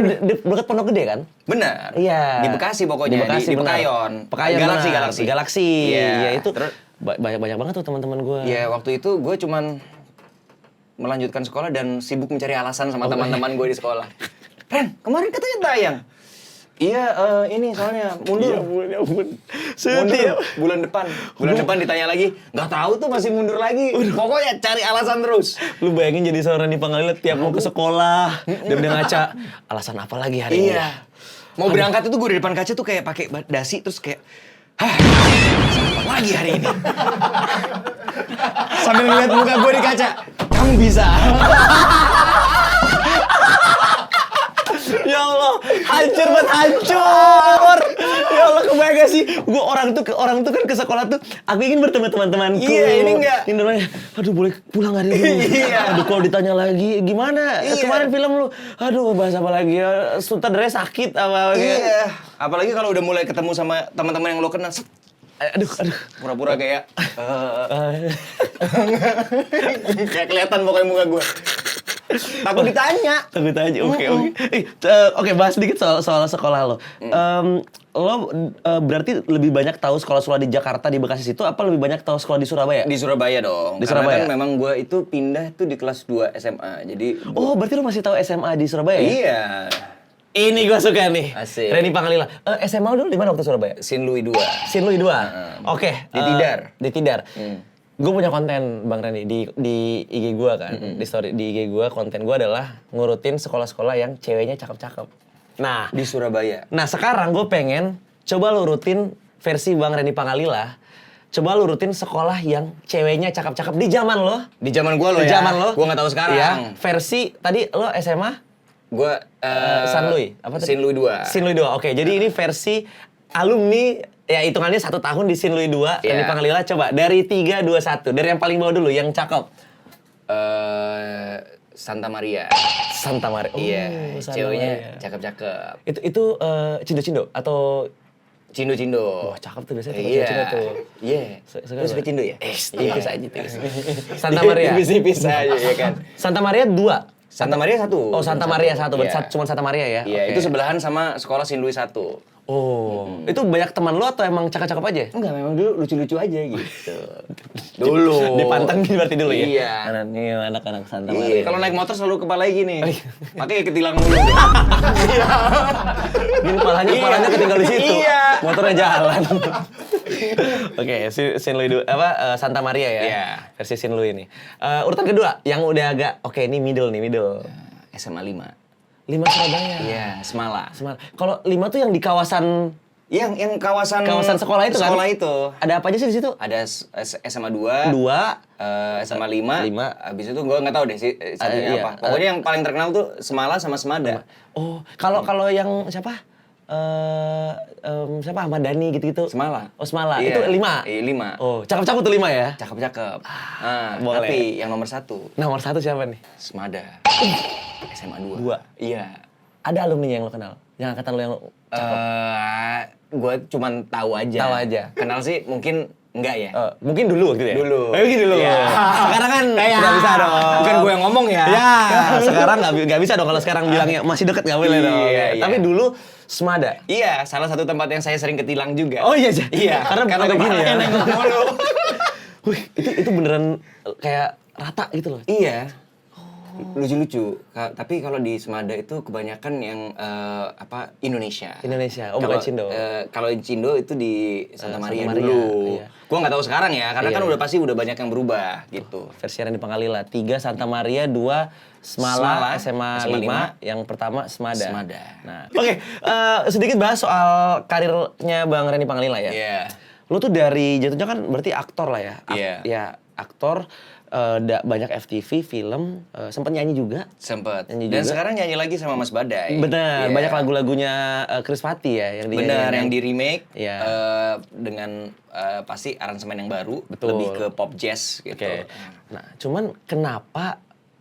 dekat Pondok Gede kan? Benar. Iya. Di Bekasi pokoknya. Di benar. Pekayon. Pekayon Galaksi. Galaksi. Iya. Ya itu Terus banyak banget tuh teman-teman gue. ya waktu itu gue cuman melanjutkan sekolah dan sibuk mencari alasan sama teman-teman gue di sekolah. Ren, kemarin katanya tayang. Iya, ini soalnya mundur. Ya ampun. Mundur bulan depan. Bulan depan ditanya lagi, nggak tahu tuh masih mundur lagi. Pokoknya cari alasan terus. Lu bayangin jadi seorang di Pangalila tiap mau ke sekolah dia ngaca alasan apa lagi hari ini? Iya. Mau berangkat itu gue di depan kaca tuh kayak pakai dasi terus kayak alasan apa lagi hari ini? Sambil ngeliat muka gue di kaca. Kamu bisa. Ya Allah, hancur. Ya Allah, kebayang gak sih? Orang tuh kan ke sekolah tuh, aku ingin bertemu teman-temanku. Iya, ini enggak. Ini namanya, aduh boleh pulang hari ini. Iya. Aduh kalau ditanya lagi, gimana? Iya. Kemarin film lu, aduh bahas apa lagi ya? Sutradaranya sakit apa? Iya. Apalagi kalau udah mulai ketemu sama teman-teman yang lo kenal. Set. Aduh. Pura-pura kayak kayak kelihatan pokoknya muka gue. Takut ditanya. Takut aja, oke. Oke, bahas sedikit soal sekolah lo. Lo berarti lebih banyak tahu sekolah-sekolah di Jakarta, di Bekasi situ, apa lebih banyak tahu sekolah di Surabaya? Di Surabaya dong. Di Karena Surabaya? kan memang gue itu pindah tuh di kelas 2 SMA. Jadi Oh, berarti lo masih tahu SMA di Surabaya ya? iya. Ini gue suka nih. Asik. Randy Pangalila. SMA lo dulu di mana waktu Surabaya? Sin Louis 2. Sin Louis 2. Oke. Di Tidar. Di Tidar. Gue punya konten Bang Randy di IG gue kan. Di story di IG gue, konten gue adalah ngurutin sekolah-sekolah yang ceweknya cakep-cakep. Nah, Di Surabaya. sekarang gue pengen coba lu rutin versi Bang Randy Pangalila. Coba lu rutin sekolah yang ceweknya cakep-cakep di zaman lo. Di zaman gue lo Di ya. zaman lo. Gue nggak tahu sekarang. Iya, versi tadi lo SMA Gue San Louis apa tadi? Sin Louis 2. Sin Louis 2. Oke, jadi ini versi alumni ya hitungannya 1 tahun di Sin Louis 2. Iya. Randy Pangalila coba dari 3 2 1. Dari yang paling bawah dulu yang cakep. Santa Maria. Santa Maria. Oh, Iya, Santa ceweknya Maria. cakep-cakep. Itu Cindo-Cindo atau Cindo-cindo. wah cakep tuh biasanya Iya. Cindo tuh. Iya. Suka Lu suka gua. Cindo ya? Tipis aja tipis. Santa Maria. Tipis-tipis aja ya kan. Santa Maria 2. Santa Maria 1. Oh, Santa Maria 1. Berarti Iya. cuma Santa Maria ya? Iya, Oke. itu sebelahan sama sekolah Saint Louis 1. Oh, itu banyak teman lu atau emang cakep-cakep aja? Enggak, memang dulu lucu-lucu aja gitu. Dulu. Dipantengin berarti dulu ya? Iya. Anak-anak Santa Iya, Maria. kalau naik motor selalu kepalanya gini. Makanya ketilang mulu. Gini palanya ketinggal di situ. Iya. Motornya jalan. Oke, Saint Louis Santa Maria ya. Iya. Versi Saint Louis ini. Urutan kedua yang udah agak oke ini middle. SMA 5. 5 Surabaya. Iya, Semala. Kalau 5 tuh yang di kawasan Yang kawasan sekolah itu kan? Sekolah itu. Ada apa aja sih di situ? Ada SMA 2, 2 SMA 5, 5. Habis itu gue nggak tahu deh sih satunya iya. apa. Pokoknya yang paling terkenal tuh Semala sama Semada. Oh, kalau yang siapa? Siapa Ahmad Dhani gitu-gitu? Semala. Oh, Semala. Iya. Itu 5. Iya, 5. Oh, cakep-cakep tuh 5 ya? Cakep-cakep. boleh. Tapi yang nomor 1 Nomor 1 siapa nih? Semada. SMA 2. 2. Iya. Ada alumni yang lo kenal? Yang angkatan lo yang cakep? Gue cuman tahu aja. Tahu aja. Kenal sih mungkin enggak ya. Mungkin dulu gitu ya? Dulu. Mungkin dulu. Iya. Sekarang kan nggak bisa dong. Bukan gue yang ngomong ya. Ya, sekarang nggak bisa dong kalau sekarang bilangnya masih deket nggak boleh dong. Iya. Tapi dulu Semada. Iya, salah satu tempat yang saya sering ketilang juga. Oh iya, Iya, karena ada gini ya. nengok mulu. Wih, itu beneran kayak rata gitu loh. Iya. Lucu-lucu. Tapi kalau di Semada itu kebanyakan yang Indonesia. Indonesia. Oh, bukan Cindo. Kalau Cindo itu di Santa Maria Santa Maria, dulu. iya. Gua nggak tahu sekarang ya, karena Iya, kan iya. udah pasti udah banyak yang berubah gitu. Versi yang di Pangalila. 3 Santa Maria, 2 Semala, SMA 5, yang pertama Semada. Semada. Nah, oke, sedikit bahas soal karirnya Bang Reni Pangalila ya. Iya. Lu tuh dari jatuhnya kan berarti aktor lah ya. Iya. Ya, aktor, banyak FTV, film, sempat nyanyi juga. Sempet. Nyanyi Dan juga. sekarang nyanyi lagi sama Mas Badai. Bener, Iya. banyak lagu-lagunya Chris Patti ya yang Benar, yang di remake Iya. dengan pasti aransemen yang baru, Betul. lebih ke pop jazz gitu. Oke. Nah, cuman kenapa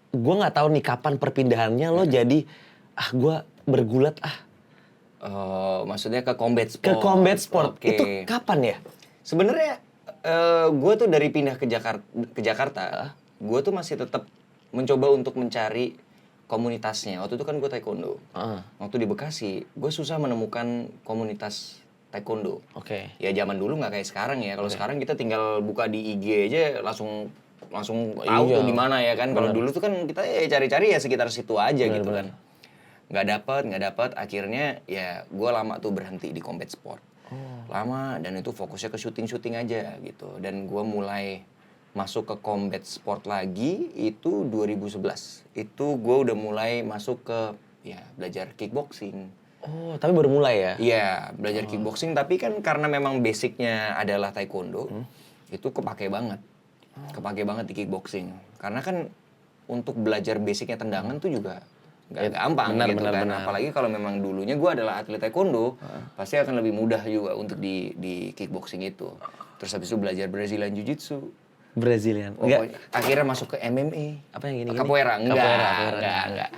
gue nggak tahu nih kapan perpindahannya lo jadi gue bergulat Maksudnya ke combat sport. ke combat sport. Oke. Itu kapan ya? Sebenarnya gue tuh dari pindah ke Jakarta, gue tuh masih tetap mencoba untuk mencari komunitasnya. Waktu itu kan gue taekwondo. Waktu di Bekasi, gue susah menemukan komunitas taekwondo. Oke. Ya zaman dulu nggak kayak sekarang ya. Kalau sekarang kita tinggal buka di IG aja langsung tahu Iya. tuh di mana ya kan. Kalau dulu tuh kan kita cari-cari ya sekitar situ aja Bener, gitu bener. kan. Nggak dapet. Akhirnya ya gue lama tuh berhenti di combat sport. Lama dan itu fokusnya ke syuting aja gitu. Dan gue mulai masuk ke combat sport lagi itu 2011. Itu gue udah mulai masuk ke ya belajar kickboxing. Oh, tapi baru mulai ya? Iya, belajar kickboxing tapi kan karena memang basicnya adalah taekwondo, itu kepake banget. Kepake banget di kickboxing. Karena kan untuk belajar basicnya tendangan tuh juga nggak gampang gitu kan. benar. Apalagi kalau memang dulunya gue adalah atlet taekwondo, pasti akan lebih mudah juga untuk di kickboxing itu. Terus habis itu belajar Brazilian Jiu-Jitsu. Brazilian. Pokoknya akhirnya masuk ke MMA. Apa yang gini-gini? Capoeira, enggak. Capoeira. Enggak.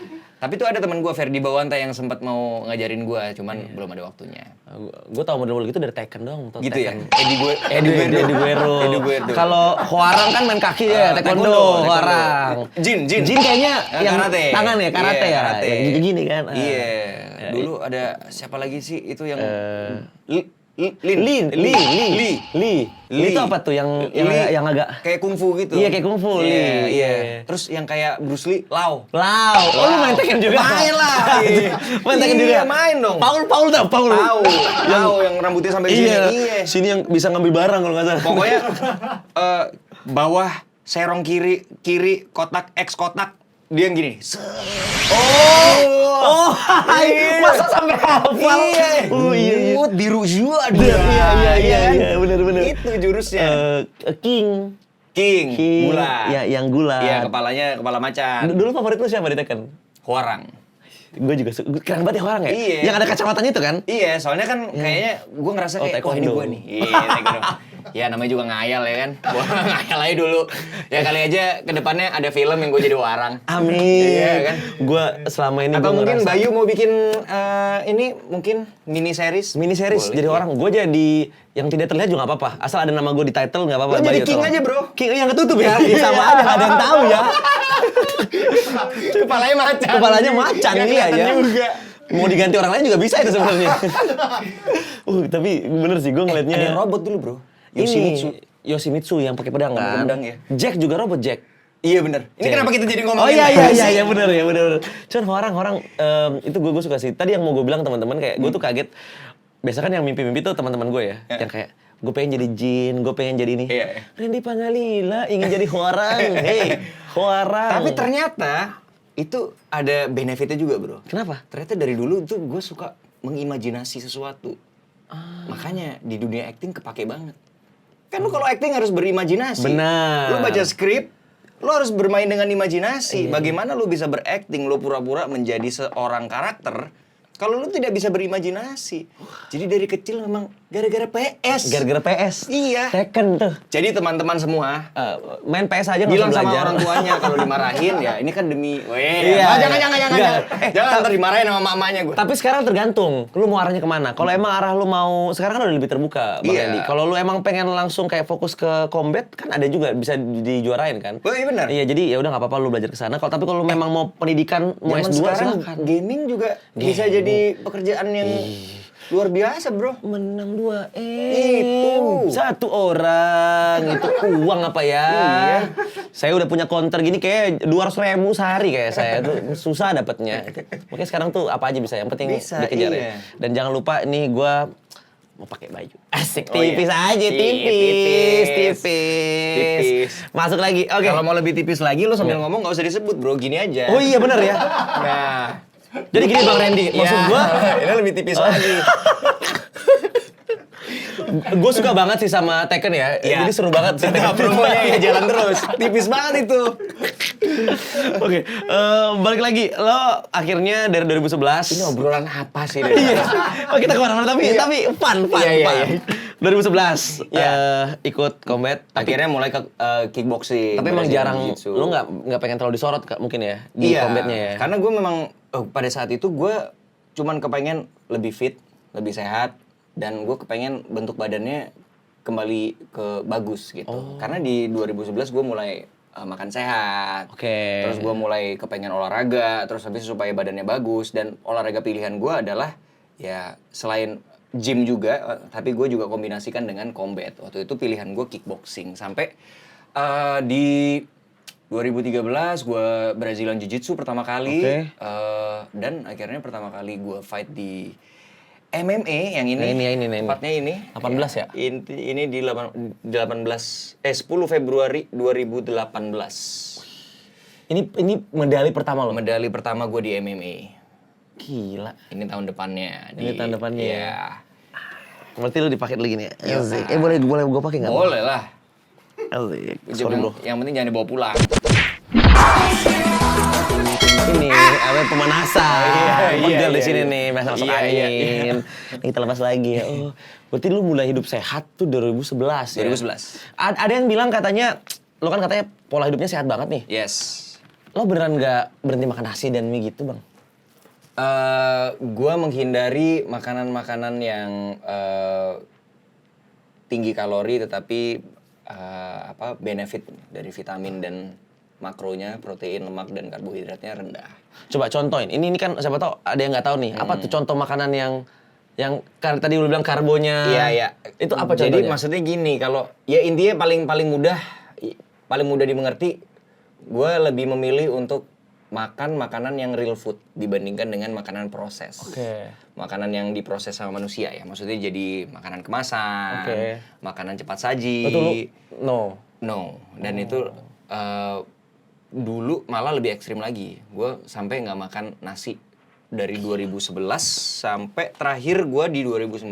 Tapi tuh ada teman gue Ferdi Bawanta yang sempat mau ngajarin gue, cuman belum ada waktunya. Gue tau model-model gitu dari Tekken doang. Tau Gitu ya? Tekken. Eddie Guerrero. Kalau Hwarang kan main kaki ya, taekwondo, Hwarang. Jin. Jin kayaknya yang karate. tangan ya, karate Iya, ya. karate. Yang gini-gini kan. Iya. Dulu ada siapa lagi sih itu yang Li itu apa tuh yang agak kayak kungfu gitu. Iya, kayak kungfu, Li. Iya. Terus yang kayak Bruce Lee, Lau. Oh, lu main Tekken juga? Main lah. Main Tekken juga? Iya, main dong. Paul. Tahu yang rambutnya sampai sini. Iya. Sini yang bisa ngambil barang kalau nggak salah. Pokoknya bawah serong kiri kotak X kotak dia yang gini. Oh, masa sampai hafal? Iya. Oh iya. Biru juga Iya, benar. Itu jurusnya. King. Gula. Ya, yang gula. Iya, kepala macan. Dulu favorit lu siapa di Tekken? Hwarang. Gue juga keren banget ya Hwarang ya? Iya. Yang ada kacamatanya itu kan? Iya, soalnya kan kayaknya gue ngerasa kayak, wah ini taekwondo. gue nih. Iya, taekwondo. Ya namanya juga ngayal ya kan. Gue ngayal aja dulu. Ya kali aja ke depannya ada film yang gue jadi Hwarang. Amin. Iya kan? Gue selama ini Atau gua mungkin ngerasa- Bayu mau bikin ini mungkin mini series. Mini series Boleh, jadi iya. orang. Gue jadi yang tidak terlihat juga nggak apa-apa. Asal ada nama gue di title nggak apa-apa. Lo jadi Bayu King tolong. aja, bro. King yang ketutup ya? Ya sama aja nggak ada yang tahu ya. Kepalanya macan. Kepalanya macan, Nggak iya kelihatan ya. juga. Mau diganti orang lain juga bisa itu sebenarnya. Tapi bener sih gue ngeliatnya. Ada yang robot dulu bro. Yoshimitsu yang pakai pedang Pakai kan. pedang, ya. Jack juga robot Jack. Iya bener. Ini Jack. kenapa kita jadi ngomongin? Oh iya sih? bener. Cuman orang itu gue suka sih. Tadi yang mau gue bilang teman-teman kayak gue tuh kaget. Biasa kan yang mimpi-mimpi tuh teman-teman gue ya, yang kayak gue pengen jadi jin, gue pengen jadi ini. Iya. Randy Pangalila ingin jadi orang, orang. Tapi ternyata itu ada benefitnya juga bro. Kenapa? Ternyata dari dulu tuh gue suka mengimajinasi sesuatu. Makanya di dunia acting kepake banget. Kan lu kalau acting harus berimajinasi. Benar. Lu baca skrip, lu harus bermain dengan imajinasi. Bagaimana lu bisa berakting, lu pura-pura menjadi seorang karakter kalau lu tidak bisa berimajinasi. Jadi dari kecil memang gara-gara PS. Gara-gara PS. Iya. Tekken tuh. Jadi teman-teman semua Main PS aja nggak bilang usah sama belajar. orang tuanya kalau dimarahin ya ini kan demi Iya, jangan Nggak. jangan ntar dimarahin sama mamanya gue. Tapi sekarang tergantung, lu mau arahnya kemana. Kalau emang arah lu mau, sekarang kan udah lebih terbuka, Bang Iya. Randy. Kalau lu emang pengen langsung kayak fokus ke combat, kan ada juga bisa dijuarain kan. Oh, iya benar. Iya, jadi ya udah nggak apa-apa lu belajar ke sana. Tapi kalau lu memang mau pendidikan, mau Zaman S2 sekarang silakan. gaming juga bisa jadi pekerjaan yang luar biasa bro. Menang 2 Itu. satu orang itu uang apa ya? Iya. Saya udah punya counter gini kayak 200.000 sehari kayak saya tuh susah dapetnya. Makanya sekarang tuh apa aja bisa, yang penting Bisa, dikejar iya. ya. Dan jangan lupa nih gua mau pakai baju. Asik, Oh, iya. tipis aja, Tipis. tipis. Masuk lagi. Oke. Kalau mau lebih tipis lagi lo sambil ngomong nggak usah disebut bro, gini aja. Oh iya bener ya. Nah, Jadi gini Bang Randy, maksud ya, gua ini lebih tipis lagi. gue suka banget sih sama Tekken ya. Iya. Jadi seru banget sih. Nah, promonya ya jalan terus. Tipis banget itu. Oke, balik lagi. Lo akhirnya dari 2011. Ini obrolan apa sih? Iya. Oh, kita kemana-mana tapi fun. Iya. 2011 Iya. ikut combat. Akhirnya mulai ke kickboxing. Tapi emang Brazilian jarang. Jiu-Jitsu. Lo nggak pengen terlalu disorot mungkin ya di combatnya ya. Karena gue memang pada saat itu gue cuman kepengen lebih fit, lebih sehat, dan gue kepengen bentuk badannya kembali ke bagus gitu. Karena di 2011 gue mulai makan sehat. Oke. Terus gue mulai kepengen olahraga, terus habis supaya badannya bagus, dan olahraga pilihan gue adalah ya selain gym juga, tapi gue juga kombinasikan dengan combat. Waktu itu pilihan gue kickboxing sampai di 2013 gue Brazilian Jiu-Jitsu pertama kali. Oke. Dan akhirnya pertama kali gue fight di MMA yang ini. Nah, ini. Tepatnya ini. 18 ya? Ini di 10 Februari 2018. Ini medali pertama lo. Medali pertama gue di MMA. Gila. Ini tahun depannya. Ini tahun depannya ya? Iya. Berarti lo dipakai dulu gini ya? Asik. Boleh gue pakai nggak? Boleh lah. Asik. Sorry bro. Yang penting jangan dibawa pulang. Ini apa pemanasan. Iya, Pegel di iya, sini iya. nih, masuk Iya, iya, angin. Kita lepas lagi ya. Oh, berarti lu mulai hidup sehat tuh 2011 ya? 2011. Ada yang bilang katanya, lo kan katanya pola hidupnya sehat banget nih. Yes. Lo beneran nggak berhenti makan nasi dan mie gitu bang? Gua menghindari makanan-makanan yang tinggi kalori tetapi benefit dari vitamin dan makronya, protein, lemak, dan karbohidratnya rendah. Coba contohin. Ini kan siapa tahu ada yang nggak tahu nih. Apa tuh contoh makanan yang tadi lu bilang karbonya? Iya. Itu apa contohnya? Jadi maksudnya gini, kalau ya intinya paling mudah dimengerti, gue lebih memilih untuk makan makanan yang real food dibandingkan dengan makanan proses. Oke. Makanan yang diproses sama manusia ya, maksudnya jadi makanan kemasan, Oke. makanan cepat saji. Betul lu? No. Dan itu dulu malah lebih ekstrim lagi. Gue sampai nggak makan nasi dari 2011 sampai terakhir gue di 2019.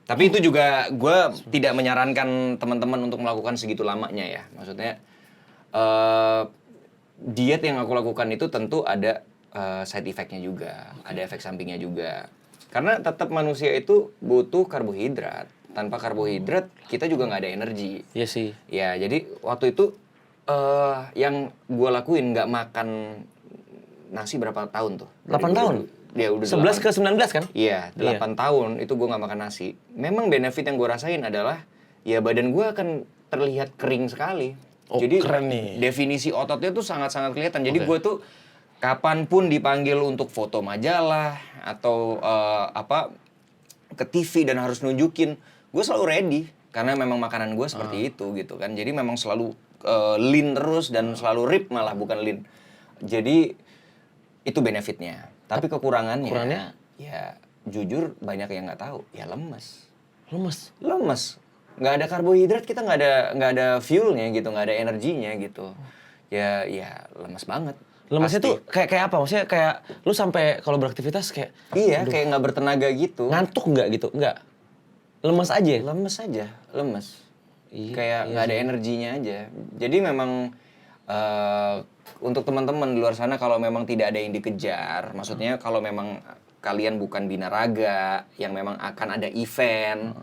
Tapi itu juga gue tidak menyarankan teman-teman untuk melakukan segitu lamanya ya. Maksudnya diet yang aku lakukan itu tentu ada side effect-nya juga, ada efek sampingnya juga. Karena tetap manusia itu butuh karbohidrat. Tanpa karbohidrat kita juga nggak ada energi. Iya sih. Ya, jadi waktu itu yang gue lakuin nggak makan nasi berapa tahun tuh? 8 tahun? Ya udah 11 ke 19 kan? Iya, 8 tahun itu gue nggak makan nasi. Memang benefit yang gue rasain adalah ya badan gue akan terlihat kering sekali. Oh, Jadi keren nih. definisi ototnya tuh sangat-sangat kelihatan. Jadi gue tuh kapanpun dipanggil untuk foto majalah atau ke TV dan harus nunjukin, gue selalu ready karena memang makanan gue seperti itu gitu kan. Jadi memang selalu lean terus dan selalu rip malah bukan lean. Jadi itu benefitnya. Tapi kekurangannya ya jujur banyak yang nggak tahu. Ya lemes. Lemes. Nggak ada karbohidrat, kita nggak ada fuelnya gitu, nggak ada energinya gitu. Ya lemes banget. Lemesnya Pasti. tuh kayak apa? Maksudnya kayak lu sampai kalau beraktivitas kayak Iya, kayak nggak bertenaga gitu. ngantuk nggak gitu? Nggak. Lemes aja. Lemes aja, lemes. Iya, Kayak nggak ada energinya aja. Jadi memang untuk teman-teman di luar sana kalau memang tidak ada yang dikejar, maksudnya kalau memang kalian bukan binaraga yang memang akan ada event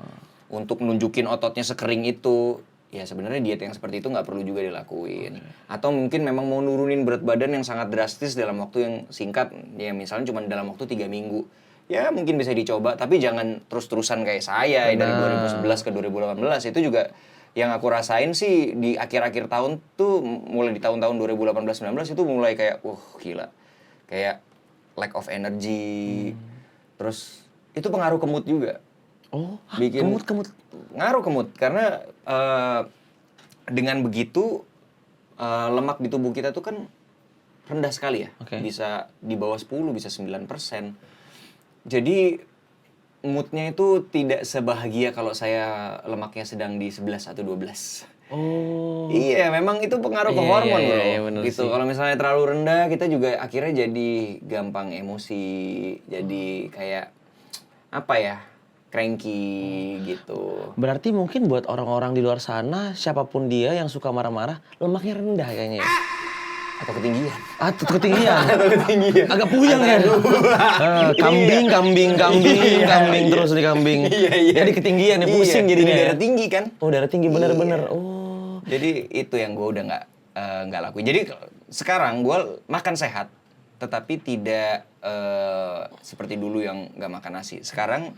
untuk nunjukin ototnya sekering itu, ya sebenarnya diet yang seperti itu nggak perlu juga dilakuin. Atau mungkin memang mau nurunin berat badan yang sangat drastis dalam waktu yang singkat, ya misalnya cuma dalam waktu 3 minggu. Ya mungkin bisa dicoba, tapi jangan terus-terusan kayak saya dari 2011 ke 2018. Itu juga yang aku rasain sih di akhir-akhir tahun tuh, mulai di tahun-tahun 2018-19 itu mulai kayak, gila. Kayak lack of energy. Terus itu pengaruh ke mood juga. Oh, Bikin kemut. ngaruh ke mood karena dengan begitu lemak di tubuh kita tuh kan rendah sekali ya. Oke. Bisa di bawah 10, bisa 9%. Jadi moodnya itu tidak sebahagia kalau saya lemaknya sedang di 11 atau 12. Oh. Iya, memang itu pengaruh ke Iya, hormon, iya, bro. iya, bener Gitu. sih. Kalau misalnya terlalu rendah, kita juga akhirnya jadi gampang emosi, jadi kayak apa ya, cranky gitu. Berarti mungkin buat orang-orang di luar sana, siapapun dia yang suka marah-marah, lemaknya rendah kayaknya ya? Atau ketinggian. Ketinggian. Ketinggian. Agak puyeng ya. Kambing terus nih kambing. Iya. Jadi ketinggian nih, pusing jadinya. Darah tinggi kan. Oh, darah tinggi bener-bener. Iya. Oh. Jadi itu yang gue udah nggak lakuin. Jadi sekarang gue makan sehat, tetapi tidak seperti dulu yang nggak makan nasi. Sekarang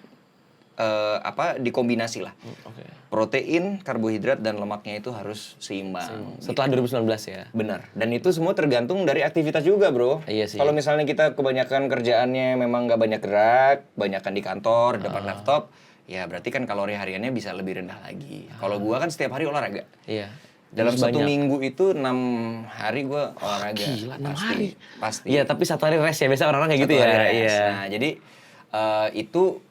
dikombinasi lah. Oke. Protein, karbohidrat dan lemaknya itu harus seimbang. Setelah 2019 ya. Benar. Dan itu semua tergantung dari aktivitas juga, bro. Iya sih. Kalau misalnya kita kebanyakan kerjaannya memang nggak banyak gerak, banyakan di kantor, depan laptop, ya berarti kan kalori hariannya bisa lebih rendah lagi. Kalau gua kan setiap hari olahraga. Iya. Dalam Terus satu banyak. minggu itu 6 hari gua olahraga. Gila, 6 Pasti. hari? Pasti. Iya, tapi 1 hari rest ya. Biasa orang-orang kayak gitu Satu ya. hari rest. Iya. Nah, jadi itu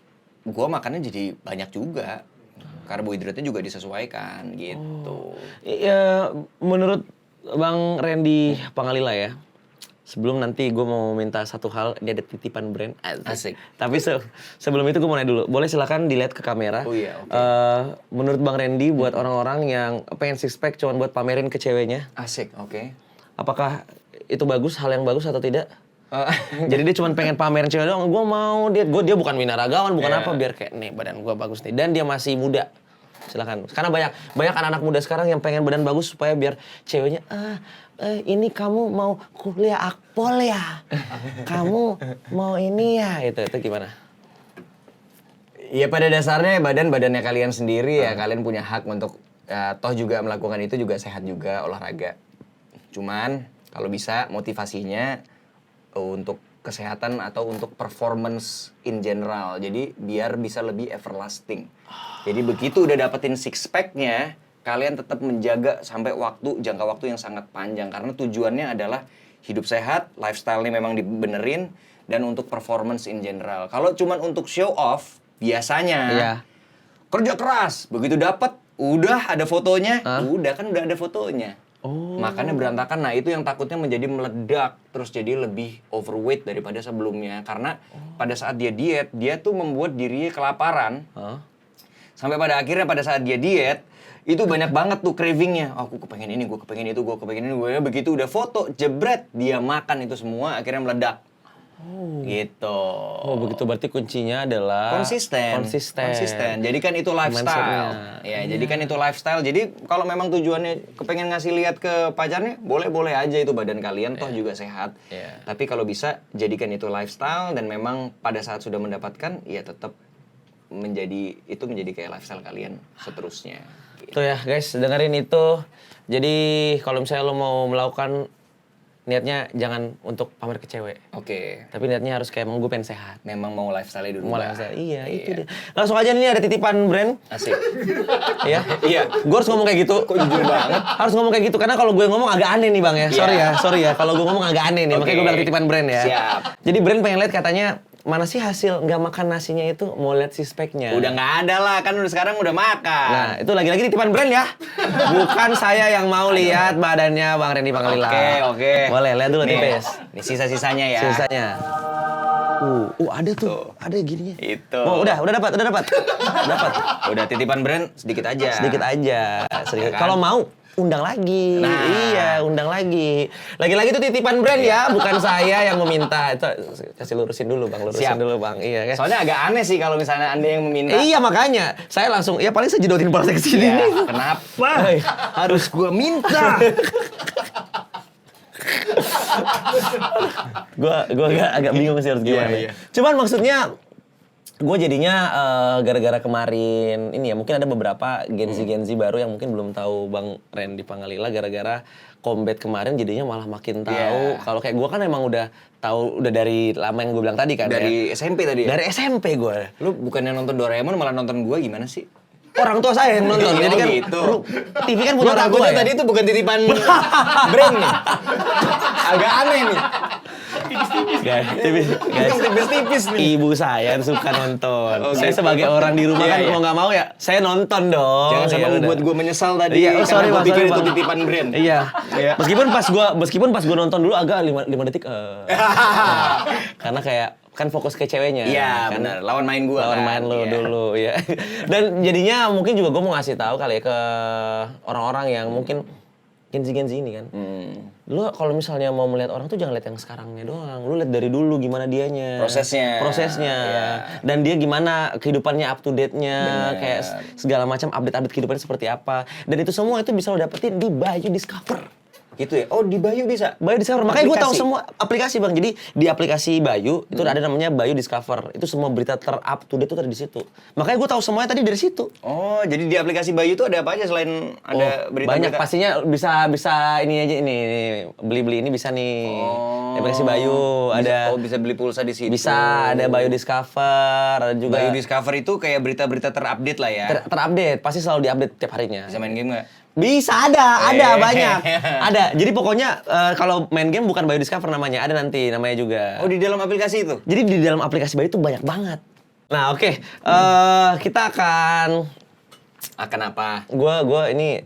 gua makannya jadi banyak juga. Karbohidratnya juga disesuaikan gitu. Iya, menurut Bang Randy Pangalila ya, sebelum nanti gue mau minta satu hal, dia ada titipan brand. Asik. Tapi sebelum itu gue mau nanya dulu, boleh silakan dilihat ke kamera. Oh iya, oke. Menurut Bang Randy, buat orang-orang yang pengen six pack cuman buat pamerin ke ceweknya, Asik, oke. apakah itu bagus, hal yang bagus atau tidak? Jadi dia cuma pengen pamerin cewek doang, gue mau dia bukan binaragawan, bukan apa, biar kayak nih badan gue bagus nih, dan dia masih muda. Silakan. Karena banyak anak-anak muda sekarang yang pengen badan bagus supaya biar ceweknya ini kamu mau kuliah akpol ya, kamu mau ini ya, itu gimana? Ya pada dasarnya badannya kalian sendiri ya, kalian punya hak untuk toh juga melakukan itu juga sehat juga, olahraga. Cuman kalau bisa motivasinya untuk kesehatan atau untuk performance in general. Jadi biar bisa lebih everlasting. Jadi begitu udah dapetin six pack-nya, kalian tetap menjaga sampai jangka waktu yang sangat panjang. Karena tujuannya adalah hidup sehat, lifestyle-nya memang dibenerin, dan untuk performance in general. Kalau cuman untuk show off, biasanya kerja keras, begitu dapet, udah ada fotonya, udah ada fotonya. Makannya berantakan. Nah itu yang takutnya menjadi meledak, terus jadi lebih overweight daripada sebelumnya. Karena pada saat dia diet, dia tuh membuat dirinya kelaparan. Sampai pada akhirnya pada saat dia diet, itu banyak banget tuh cravingnya. Aku kepengen ini, gue kepengen itu, gue kepengen ini. Begitu udah foto, jebret, dia makan itu semua, akhirnya meledak. Gitu. Oh begitu, berarti kuncinya adalah Konsisten. Jadi kan itu lifestyle. Ya, jadi kan itu lifestyle. Jadi kalau memang tujuannya kepengen ngasih lihat ke pacarnya, boleh-boleh aja itu badan kalian toh juga sehat. Tapi kalau bisa jadikan itu lifestyle, dan memang pada saat sudah mendapatkan ya tetap menjadi kayak lifestyle kalian seterusnya. Tuh ya guys, dengerin itu. Jadi kalau misalnya lo mau melakukan, niatnya jangan untuk pamer ke cewek. Oke. Tapi niatnya harus kayak gue pengen sehat. Memang mau lifestyle dulu. Mulai sehat. Iya, itu dia. Langsung aja nih ada titipan brand. Asik. Iya. Iya. Gue harus ngomong kayak gitu. Kok jujur banget? Harus ngomong kayak gitu karena kalau gue ngomong agak aneh nih Bang ya. Sorry ya. Kalau gue ngomong agak aneh nih, makanya gue bilang titipan brand ya. Siap. Jadi brand pengen lihat katanya mana sih hasil nggak makan nasinya itu, mau lihat six pack-nya. Udah nggak ada lah, kan udah sekarang udah makan. Nah, itu lagi-lagi titipan brand ya. Bukan saya yang mau lihat badannya Bang Randy Pangalila. Oke. Boleh, lihat dulu tipis. Nih sisa-sisanya ya. Sisanya. Ada tuh. Ada gininya. Itu. Oh, udah dapat. Dapat. Udah titipan brand sedikit aja. Sedikit aja. Ya kan? Kalau mau undang lagi. Nah. Iya, undang lagi. Lagi-lagi itu titipan brand ya, bukan saya yang meminta. Itu kasih lurusin dulu, Bang. Siap. Dulu, Bang. Iya, kan? Soalnya agak aneh sih kalau misalnya Anda yang meminta. Iya, makanya. Saya langsung, ya paling saya jodohin kepala saya ke sini. Ya, kenapa harus gua minta? Gua agak bingung sih harus gimana. Iya. Cuman maksudnya gue jadinya gara-gara kemarin ini ya, mungkin ada beberapa Gen Z baru yang mungkin belum tahu Bang Randy Pangalila, gara-gara combat kemarin jadinya malah makin tahu. Kalau kayak gue kan emang udah tahu udah dari lama yang gue bilang tadi kan. Dari ya. SMP tadi ya? Dari SMP gue. Lu bukannya nonton Doraemon malah nonton gua gimana sih? Orang tua saya yang nonton. Jadi kan gitu. TV kan punya orang tua Gua ya. tadi itu bukan titipan brand nih. Agak aneh nih. Tipis-tipis nih. Ibu saya suka nonton. Oh, Saya gitu. sebagai orang di rumah Iya, kan iya. mau nggak mau ya, saya nonton dong. Jangan sampai Ya udah. membuat gue menyesal tadi. Iya, karena sorry gua Bang, pikir sorry, itu Bang. titipan brand. Iya. Iya. Meskipun pas gua nonton dulu agak 5 detik nah, karena kayak kan fokus ke ceweknya. Iya, kan? benar. Lawan main gua Lawan kan. main lu Iya. dulu ya. Dan jadinya mungkin juga gua mau ngasih tahu kali ya ke orang-orang yang mungkin Gen Z ini kan. Lu kalau misalnya mau melihat orang tuh jangan lihat yang sekarangnya doang. Lu lihat dari dulu gimana dianya. Prosesnya. Iya. Dan dia gimana kehidupannya up to date-nya. Bener. Kayak segala macam update-update kehidupannya seperti apa. Dan itu semua itu bisa lo dapetin di Bayu Discover. Gitu ya? Oh, di Bayu bisa? Bayu Discover. Makanya gue tahu Aplikasi? semua aplikasi Bang. Jadi di aplikasi Bayu itu ada namanya Bayu Discover. Itu semua berita ter-up to date itu ada di situ. Makanya gue tahu semuanya tadi dari situ. Oh, jadi di aplikasi Bayu tuh ada apa aja selain ada berita-berita? Banyak pastinya bisa ini aja ini beli-beli ini bisa nih. Oh. Aplikasi Bayu ada bisa beli pulsa di situ. bisa ada Bayu Discover, ada juga Bayu Discover itu kayak berita-berita terupdate lah ya. terupdate, pasti selalu diupdate tiap harinya. Bisa main game nggak? Bisa ada banyak. Ada. Jadi pokoknya kalau main game bukan Bayu Discover namanya, ada nanti namanya juga. Oh, di dalam aplikasi itu? Jadi di dalam aplikasi Bayu itu banyak banget. Nah, oke. Kita akan Akan apa? gua ini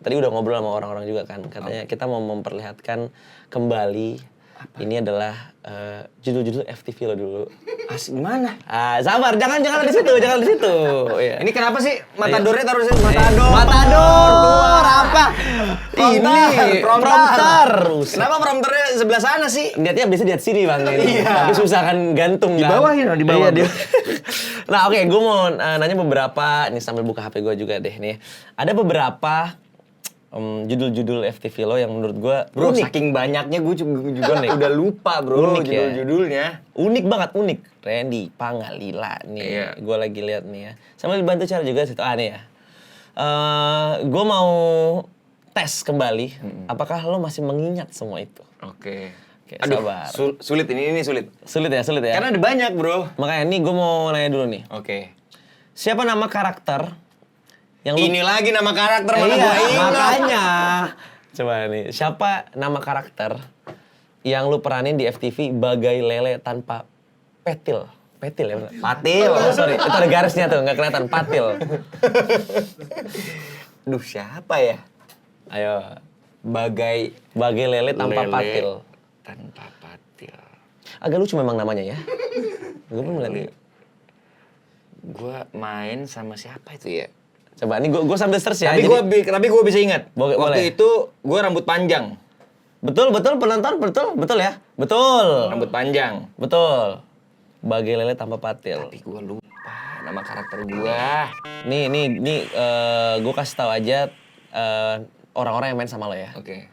tadi udah ngobrol sama orang-orang juga kan. Katanya kita mau memperlihatkan kembali ini adalah judul-judul FTV lo dulu. Asik gimana? Sabar, jangan di situ, jangan di situ. Iya. Ini kenapa sih Matadornya taruh di sini? Matador. Matador apa? Ini prompter. Kenapa prompternya sebelah sana sih? Lihatnya biasa lihat sini Bang. Ini. Iya. Tapi susah kan gantung Di kan. bawah ya, di bawah. Iya, Nah, oke, gue mau nanya beberapa nih sambil buka HP gue juga deh nih. Ada beberapa judul-judul FTV lo yang menurut gue Bro, unik. saking banyaknya gue juga udah lupa bro Unik ya. judul-judulnya. Unik banget, unik. Randy Pangalila nih. Iya. Gue lagi lihat nih ya. Sambil dibantu cara juga situ. Nih ya. Gue mau tes kembali. Apakah lo masih mengingat semua itu? Oke. Oke, Aduh, sabar. sulit ini sulit. Sulit ya? Karena ada banyak bro. Makanya nih gue mau nanya dulu nih. Oke. Siapa nama karakter yang lu... Ini lagi nama karakter mana Iya, gua ingat. makanya. Coba nih, siapa nama karakter yang lu peranin di FTV bagai lele tanpa petil? Petil ya bener? Patil, sorry. Itu ada garisnya tuh, nggak kelihatan. Patil. Duh, siapa ya? Ayo. Bagai Lele tanpa lele patil. Tanpa patil. Agak lucu memang namanya ya. Gue belum lihat. Gua main sama siapa itu ya? Coba, ini gue sambil search ya. Tapi gua bisa ingat. Boleh. Waktu itu gua rambut panjang. Betul, penonton, betul ya? Betul. Rambut panjang. Betul. Bagai lele tanpa patil. Tapi gua lupa nama karakter gua. Nih, gue kasih tahu aja orang-orang yang main sama lo ya. Oke.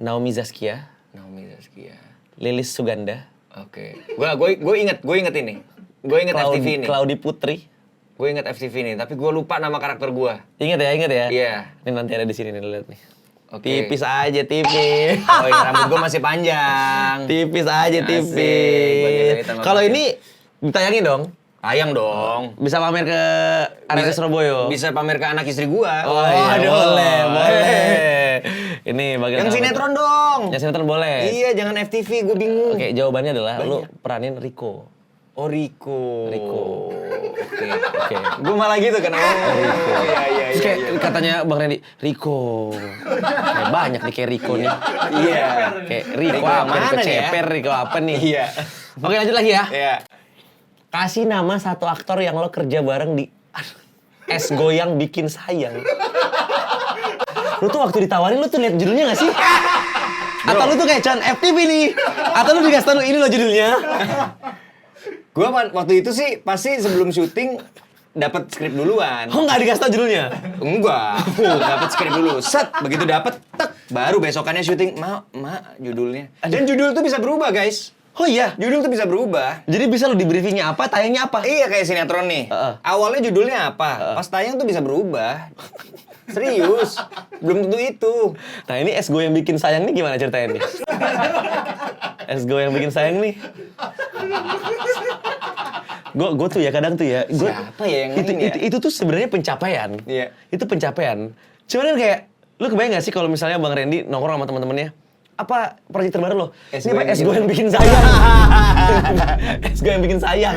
Naomi Zaskia, Naomi Zaskia. Lilis Suganda, Oke. Gua inget ini. Gua inget FTV ini. Claudi Putri, Gue inget FTV nih, tapi gue lupa nama karakter gue. Ingat ya. Iya. Ini nanti ada di sini nih, lihat nih. Oke. Tipis aja, tipis. Oh iya, rambut gue masih panjang. Tipis aja, Asik, bagian tipis. dari tambah Kalau bagian. ini ditayangin dong. Tayang dong. Bisa pamer ke area Surabaya. Bisa pamer ke anak istri gue. Oh iya, aduh. boleh. Ini bagian Yang apa sinetron tuh? dong. Yang sinetron boleh. Iya, jangan FTV, gue bingung. Oke, jawabannya adalah lu peranin Rico. Oh, Rico. Oke. Gue malah gitu kan. Oh, Rico. Iya. Terus kayak katanya Bang Randy, Rico. Kayak banyak nih kayak Rico nih. Iya. Kayak Rico Rico apa? mana Rico nih ya? Ceper, Rico apa nih? Iya. Oke, lanjut lagi ya. Iya. Kasih nama satu aktor yang lo kerja bareng di Es Goyang Bikin Sayang. Lu tuh waktu ditawarin lu tuh lihat judulnya gak sih? Atau lu tuh kayak Chan FTV nih? Atau lu dikasih tau ini lo judulnya? Gue waktu itu sih pasti sebelum syuting dapat skrip duluan. Oh nggak dikasih tau judulnya? Enggak, dapat skrip dulu. Set, begitu dapat, tek, baru besokannya syuting. Judulnya. Dan judul tuh bisa berubah, guys. Oh iya? Judul tuh bisa berubah. Jadi bisa lo di briefingnya apa, tayangnya apa? Iya kayak sinetron nih. Awalnya judulnya apa? Pas tayang tuh bisa berubah. Serius, belum tentu itu. Nah ini Es Goyang Bikin Sayang nih gimana ceritanya nih? Es Goyang Bikin Sayang nih. Gue tuh ya kadang tuh ya. Siapa ya yang main ya? Itu tuh sebenarnya pencapaian. Iya. Itu pencapaian. Cuman kan kayak, lu kebayang gak sih kalau misalnya Bang Randy nongkrong sama teman-temannya? Apa proyek terbaru lo? Ini apa Es Goyang Bikin Sayang? Es Goyang Bikin Sayang.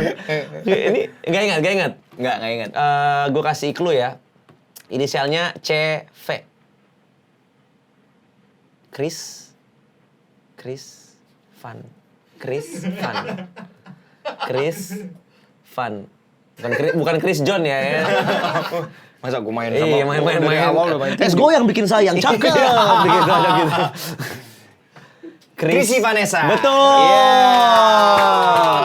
Ini nggak ingat. Nggak ingat. Gue kasih clue ya. Inisialnya CV. Chris Van. Bukan Chris John ya. Masa gue main sama Iya, main. dari awal udah main. Es Goyang Bikin Sayang, cakep. Begitu ada gitu. Chrissy Vanessa. Betul. Iya.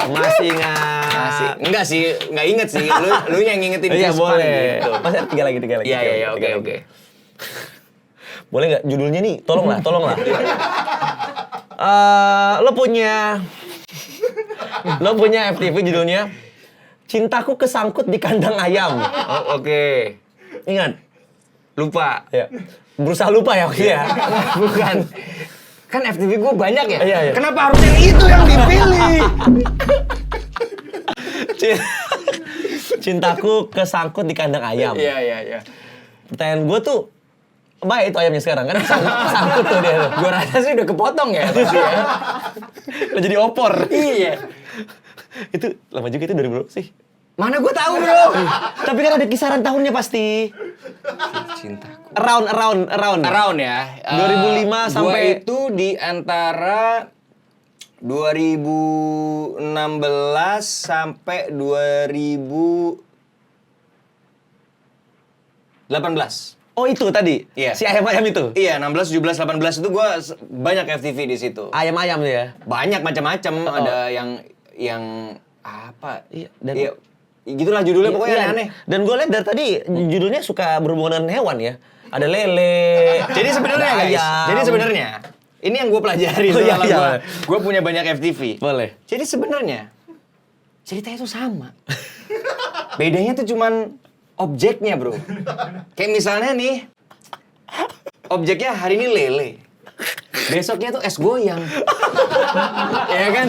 Masih ingat. Enggak sih, enggak inget sih. Lu yang ngingetin Iya, Chris Van boleh. gitu. Masih ada tiga lagi. Iya, oke. Boleh nggak judulnya nih? Tolonglah. Lo punya FTV judulnya Cintaku Kesangkut di Kandang Ayam. Oh, oke. Ingat? Lupa. Ya. Berusaha lupa ya, oke ya. Bukan. Kan FTV gue banyak ya? Iya. Kenapa harus yang itu yang dipilih? Cintaku Kesangkut di Kandang Ayam. Iya. Pertanyaan gue tuh, baik itu ayamnya sekarang kan kesangkut tuh dia. Gue rasa sih udah kepotong ya pasti ya. Udah jadi opor. Iya. Itu lama juga itu 2000 berapa sih? Mana gue tahu bro. Tapi kan ada kisaran tahunnya pasti. Cintaku. Around Ya. 2005 sampai... Gua itu di antara 2016 sampai 2018. Oh itu tadi? Iya. Si ayam-ayam itu? Iya, 16, 17, 18 itu gue banyak FTV di situ. Ayam-ayam tuh ya? Banyak macam-macam. Ada yang apa? Iya, dan... Iya, gitulah judulnya pokoknya Iya, aneh. Dan gue lihat dari tadi judulnya suka berhubungan dengan hewan ya. Ada lele. Jadi sebenarnya ada guys, ayam. jadi sebenarnya ini yang gue pelajari Oh, iya, setelah iya. gue punya banyak FTV. Boleh. Jadi sebenarnya ceritanya tuh sama. Bedanya tuh cuman objeknya, bro. Kayak misalnya nih, objeknya hari ini lele. Besoknya tuh es goyang. Ya kan?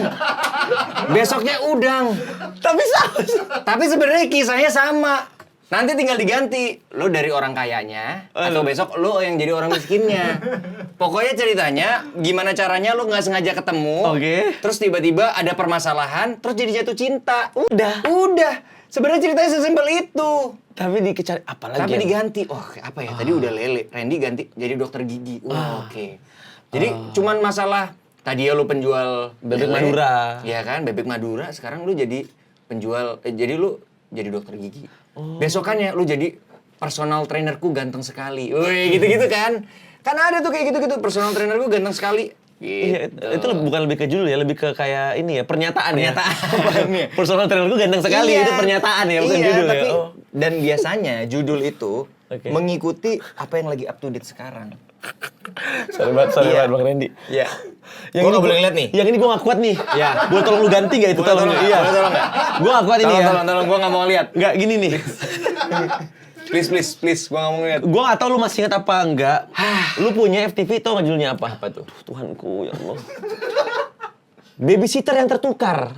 Besoknya udang. Tapi sama. Tapi sebenarnya kisahnya sama. Nanti tinggal diganti. Lo dari orang kayanya, atau besok lo yang jadi orang miskinnya. Pokoknya ceritanya, gimana caranya lo nggak sengaja ketemu. Oke. Terus tiba-tiba ada permasalahan, terus jadi jatuh cinta. Udah. Sebenarnya ceritanya sesimpel itu. Tapi dicari apa lagi? Tapi diganti. Oh, apa ya? Tadi udah lele. Randy ganti jadi dokter gigi. Oke. Jadi cuman masalah tadi ya lu penjual Bebek lele. Madura. Iya kan, bebek Madura. Sekarang lu jadi penjual jadi lu jadi dokter gigi. Besokannya lu jadi personal trainerku ganteng sekali. Wih, gitu-gitu kan. Kan ada tuh kayak gitu-gitu, personal trainerku ganteng sekali. Iya, Gitu. itu bukan lebih ke judul ya, lebih ke kayak ini ya, pernyataan ya. Pernyataan. Personal trainer gue ganteng sekali, Iya. itu pernyataan ya, bukan judul tapi, ya. Dan biasanya judul itu Oke. mengikuti apa yang lagi up to date sekarang. Sorry banget Iya. Bang Randy. Iya. Gua nggak boleh ngeliat nih. Yang ini gue gak kuat nih. Ya. Boleh tolong lu ganti gak itu? Boleh tolong nggak? Iya. Boleh tolong nggak? Gue gak kuat ini ya. Tolong, gue nggak mau lihat. Nggak gini nih. Please, gue nggak mau lihat. Gue gak tau lu masih ingat apa enggak. Lu punya FTV tau gak judulnya apa? Apa tuh? Tuhanku ya Allah. Babysitter yang tertukar.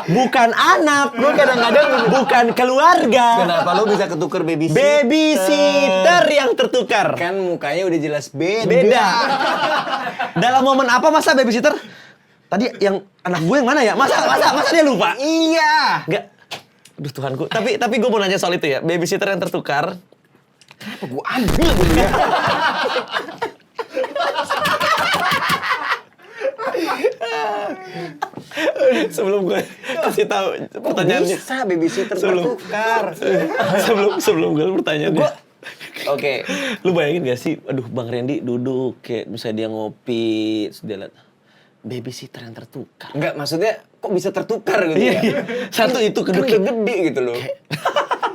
Bukan anak, Gue kadang-kadang bukan keluarga. kenapa lu bisa ketuker babysitter? Babysitter yang tertukar. Kan mukanya udah jelas beda. Beda. Dalam momen apa masa babysitter? Tadi yang anak gue yang mana ya? Masa dia lupa? Iya. Enggak. Aduh Tuhanku. Tapi gue mau nanya soal itu ya. Babysitter yang tertukar. Kenapa gue ambil gitu ya? Sebelum gue kasih tahu pertanyaannya. Bisa babysitter tertukar. sebelum gue pertanyaannya. Oke. Lu bayangin gak sih, aduh Bang Randy duduk kayak misalnya dia ngopi, terus dia liat babysitter yang tertukar. Enggak, maksudnya kok bisa tertukar gitu Iya, ya? iya. Satu itu Kan kedua udah gede gitu loh.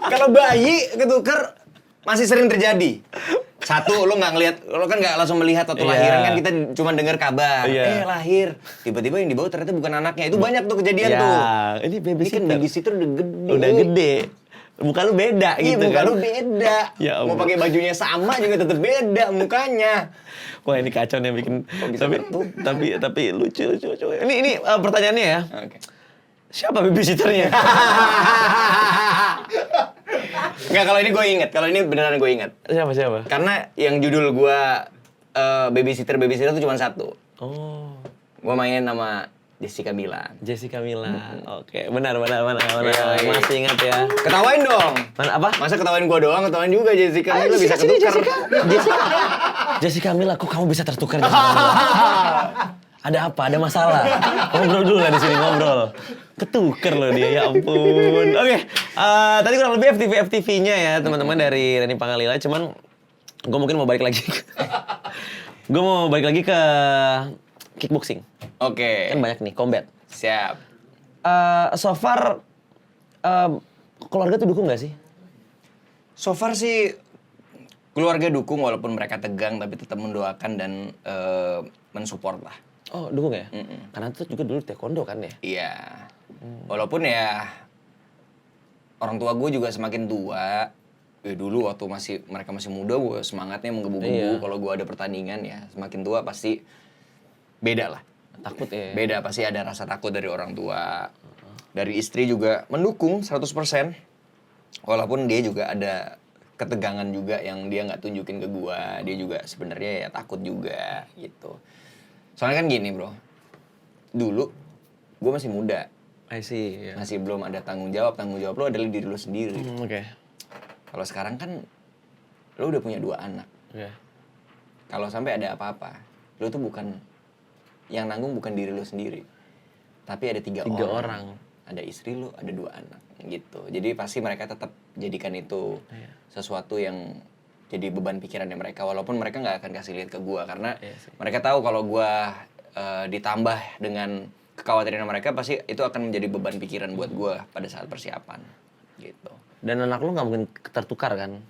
Kalau bayi ketukar masih sering terjadi. Satu, lo nggak ngelihat, lo kan nggak langsung melihat waktu Iya. lahiran kan kita cuma dengar kabar. Iya. Lahir. Tiba-tiba yang dibawa ternyata bukan anaknya. Itu banyak tuh kejadian ya, tuh. ini Ini babysitter. kan babysitter udah gede. Udah gede. Muka lu beda Iya, gitu muka kan. lu beda. Ya Mau ampun. pakai bajunya sama juga tetap beda mukanya. Wah ini kacau nih bikin. bisa Tapi lucu. Ini pertanyaannya ya. Oke. Siapa babysitternya? Nggak, kalau ini gue inget. Kalau ini beneran gue inget. Siapa? Karena yang judul gue babysitter itu cuma satu. Oh, Gue main sama Jessica Mila. Jessica Mila. Oke, benar. Iya. Masih ingat ya. Ketawain dong. Mana apa? Masa ketawain gue doang, ketawain juga Jessica Mila bisa sini, ketukar. Jessica Mila, kok kamu bisa tertukar Jessica Mila? Ada apa? Ada masalah? Ngobrol dulu lah di sini ngobrol. Ketuker loh dia, ya ampun. Oke, tadi kurang lebih FTV-nya ya teman-teman dari Reni Pangalila. Cuman gue mungkin mau balik lagi. Gue mau balik lagi ke kickboxing. Oke. Kan banyak nih, combat. Siap. So far, keluarga tuh dukung gak sih? So far sih keluarga dukung walaupun mereka tegang tapi tetap mendoakan dan mensupport lah. Oh, dukung ya? Karena tuh juga dulu taekwondo kan ya? Iya. Walaupun ya orang tua gue juga semakin tua. Ya dulu waktu mereka masih muda gue semangatnya menggebu-gebu. Iya. Kalau gue ada pertandingan ya semakin tua pasti beda lah. Takut ya? Beda, pasti ada rasa takut dari orang tua. Dari istri juga mendukung 100%. Walaupun dia juga ada ketegangan juga yang dia nggak tunjukin ke gua. Dia juga sebenarnya ya takut juga gitu. Soalnya kan gini bro, dulu gua masih muda. I see, ya. Masih belum ada tanggung jawab lo adalah diri lo sendiri. Oke. Kalau sekarang kan lo udah punya 2 anak. Oke. Kalau sampai ada apa-apa, lo tuh yang nanggung bukan diri lo sendiri, tapi ada 3 orang. Ada istri lo, ada 2 anak gitu. Jadi pasti mereka tetap jadikan itu sesuatu yang jadi beban pikirannya mereka. Walaupun mereka nggak akan kasih lihat ke gua karena mereka tahu kalau gua ditambah dengan kekhawatiran mereka pasti itu akan menjadi beban pikiran buat gua pada saat persiapan gitu. Dan anak lu nggak mungkin tertukar kan?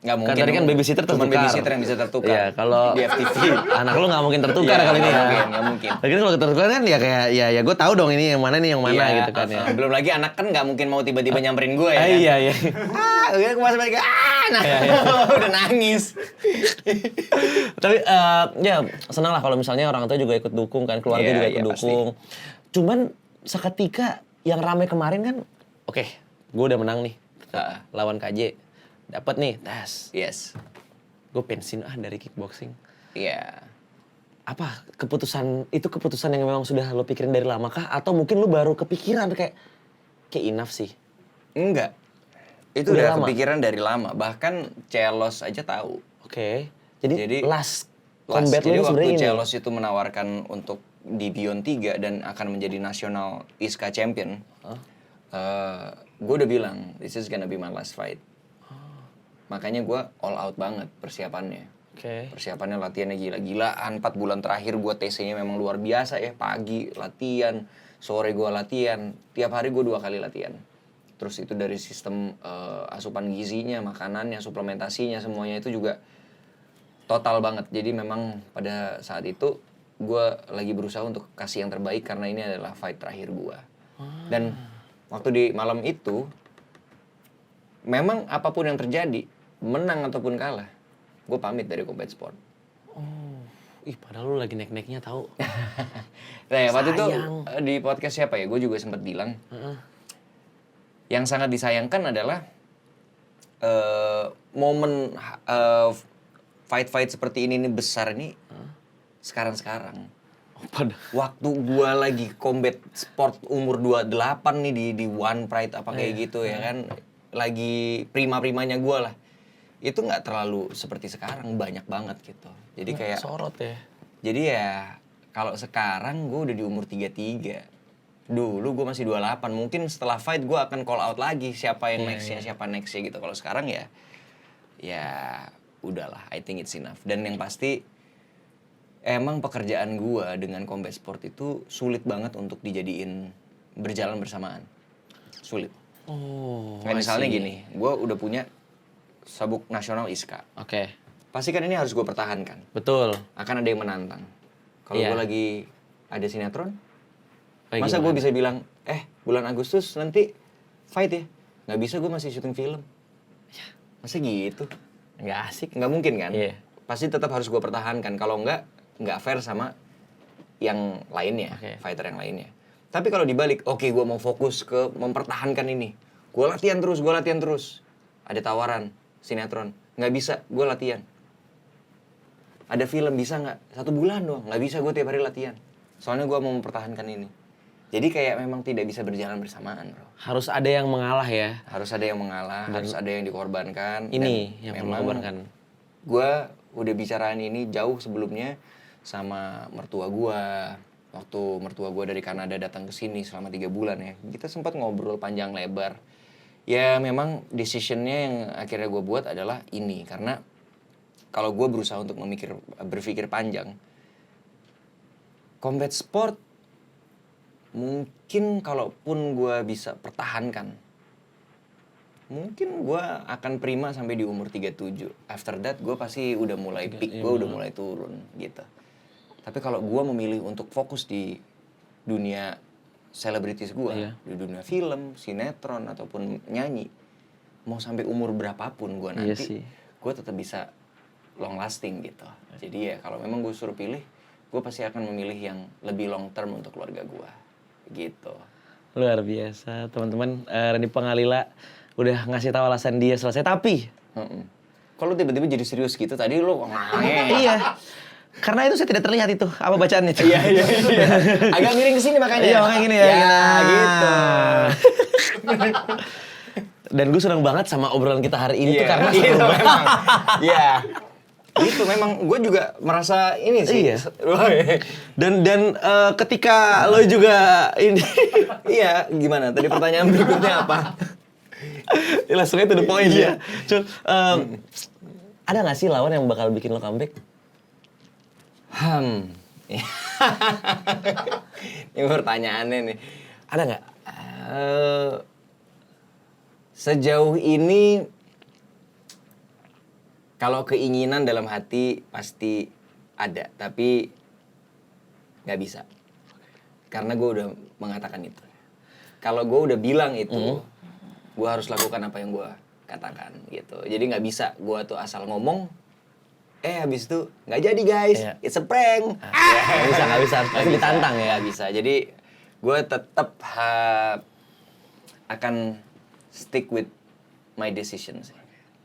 Nggak mungkin. Kan tadi kan babysitter tertukar. Cuma babysitter yang bisa tertukar. Iya, kalau di FTV. anak lu nggak mungkin tertukar Iya, kali ini ya. nggak mungkin. Lagi kalau tertukar kan ya kayak ya gue tahu dong ini yang mana nih yang mana Iya, gitu kan ya. Belum lagi anak kan nggak mungkin mau tiba-tiba nyamperin gue ya. Ah, kan? iya. Udah kemas balik. Nah, udah nangis. Tapi ya senang lah kalau misalnya orang tua juga ikut dukung kan, keluarga Iya, juga iya, ikut dukung. Cuman seketika yang rame kemarin kan, oke, gue udah menang nih lawan KJ, dapat nih tes. Yes. Gue pensiun dari kickboxing. Iya. Apa keputusan yang memang sudah lo pikirin dari lama kah? Atau mungkin lo baru kepikiran kayak enough sih? Enggak. Itu Udah udah lama? kepikiran dari lama. Bahkan Celos aja tahu. Oke. Jadi last Last. combat lo Jadi sebenarnya waktu ini. Celos itu menawarkan untuk di Beyond 3 dan akan menjadi nasional ISKA champion. Gue udah bilang, this is gonna be my last fight. Makanya gue all out banget persiapannya. Oke. Persiapannya latihannya gila-gilaan. 4 bulan terakhir gue TC-nya memang luar biasa ya. Pagi latihan, sore gue latihan. Tiap hari gue 2 kali latihan. Terus itu dari sistem asupan gizinya, makanannya, suplementasinya, semuanya itu juga Total banget. Jadi memang pada saat itu gue lagi berusaha untuk kasih yang terbaik karena ini adalah fight terakhir gue. Dan waktu di malam itu, memang apapun yang terjadi, menang ataupun kalah, gue pamit dari Combat Sport. Ih, padahal lu lagi naik-naiknya tahu. Nah, waktu itu Sayang. di podcast siapa ya? Gue juga sempat bilang, yang sangat disayangkan adalah momen fight-fight seperti ini nih besar ini sekarang-sekarang. Waktu gua lagi combat sport umur 28 nih di One Pride apa kayak gitu ya kan. Lagi prima-primanya gua lah. Itu nggak terlalu seperti sekarang, banyak banget gitu. Jadi kayak sorot ya. Jadi ya kalau sekarang gua udah di umur 33. Dulu gue masih 28, mungkin setelah fight gue akan call out lagi siapa yang nextnya, siapa nextnya gitu. Kalau sekarang ya udahlah, I think it's enough. Dan yang pasti emang pekerjaan gue dengan combat sport itu sulit banget untuk dijadiin berjalan bersamaan. Sulit. Kayak misalnya gini, gue udah punya sabuk nasional ISKA. Oke. Pasti kan ini harus gue pertahankan. Betul. Akan ada yang menantang. Kalau gue lagi ada sinetron, masa gimana? gue bisa bilang, bulan Agustus nanti fight ya? Nggak bisa, gue masih syuting film. Masa gitu? Nggak asik. Nggak mungkin kan? Iya. Pasti tetap harus gue pertahankan. Kalau nggak fair sama yang lainnya, fighter yang lainnya. Tapi kalau dibalik, oke, gue mau fokus ke mempertahankan ini. Gue latihan terus. Ada tawaran, sinetron. Nggak bisa, gue latihan. Ada film, bisa nggak? 1 bulan doang. Nggak bisa, gue tiap hari latihan. Soalnya gue mau mempertahankan ini. Jadi kayak memang tidak bisa berjalan bersamaan, bro. Harus ada yang mengalah ya. Harus ada yang mengalah, harus ada yang dikorbankan. Ini yang perlu dikorbankan. Gue udah bicarain ini jauh sebelumnya sama mertua gue. Waktu mertua gue dari Kanada datang ke sini selama 3 bulan ya. Kita sempat ngobrol panjang lebar. Ya memang decisionnya yang akhirnya gue buat adalah ini. Karena kalau gue berusaha untuk berpikir panjang, combat sport mungkin kalaupun gue bisa pertahankan, mungkin gue akan prima sampai di umur 37. After that gue pasti udah mulai peak, gue udah mulai turun gitu. Tapi kalau gue memilih untuk fokus di dunia selebritis gue, di dunia film, sinetron ataupun nyanyi, mau sampai umur berapapun gue nanti, gue tetap bisa long lasting gitu. Jadi ya kalau memang gue suruh pilih, gue pasti akan memilih yang lebih long term untuk keluarga gue, gitu. Luar biasa, teman-teman. Randy Pangalila udah ngasih tahu alasan dia selesai, tapi kalau tiba-tiba jadi serius gitu, tadi lo iya, karena itu saya tidak terlihat itu apa bacaannya. Iya. Agak miring ke sini makanya. Iya, makanya gini ya. Gitu. Dan gue senang banget sama obrolan kita hari ini tuh karena itu memang. Iya. Itu memang gue juga merasa ini sih. Iya. Dan ketika lo juga ini iya, gimana? Tadi pertanyaan berikutnya apa? langsung aja to the point ya. Ada nggak sih lawan yang bakal bikin lo comeback? Ini pertanyaannya nih. Ada nggak? Sejauh ini kalau keinginan dalam hati pasti ada, tapi nggak bisa. Karena gue udah mengatakan itu. Kalau gue udah bilang itu, gue harus lakukan apa yang gue katakan gitu. Jadi nggak bisa gue tuh asal ngomong, habis itu nggak jadi guys, it's a prank. Nggak bisa, pasti ditantang ya. Nggak bisa. Jadi gue tetap akan stick with my decisions.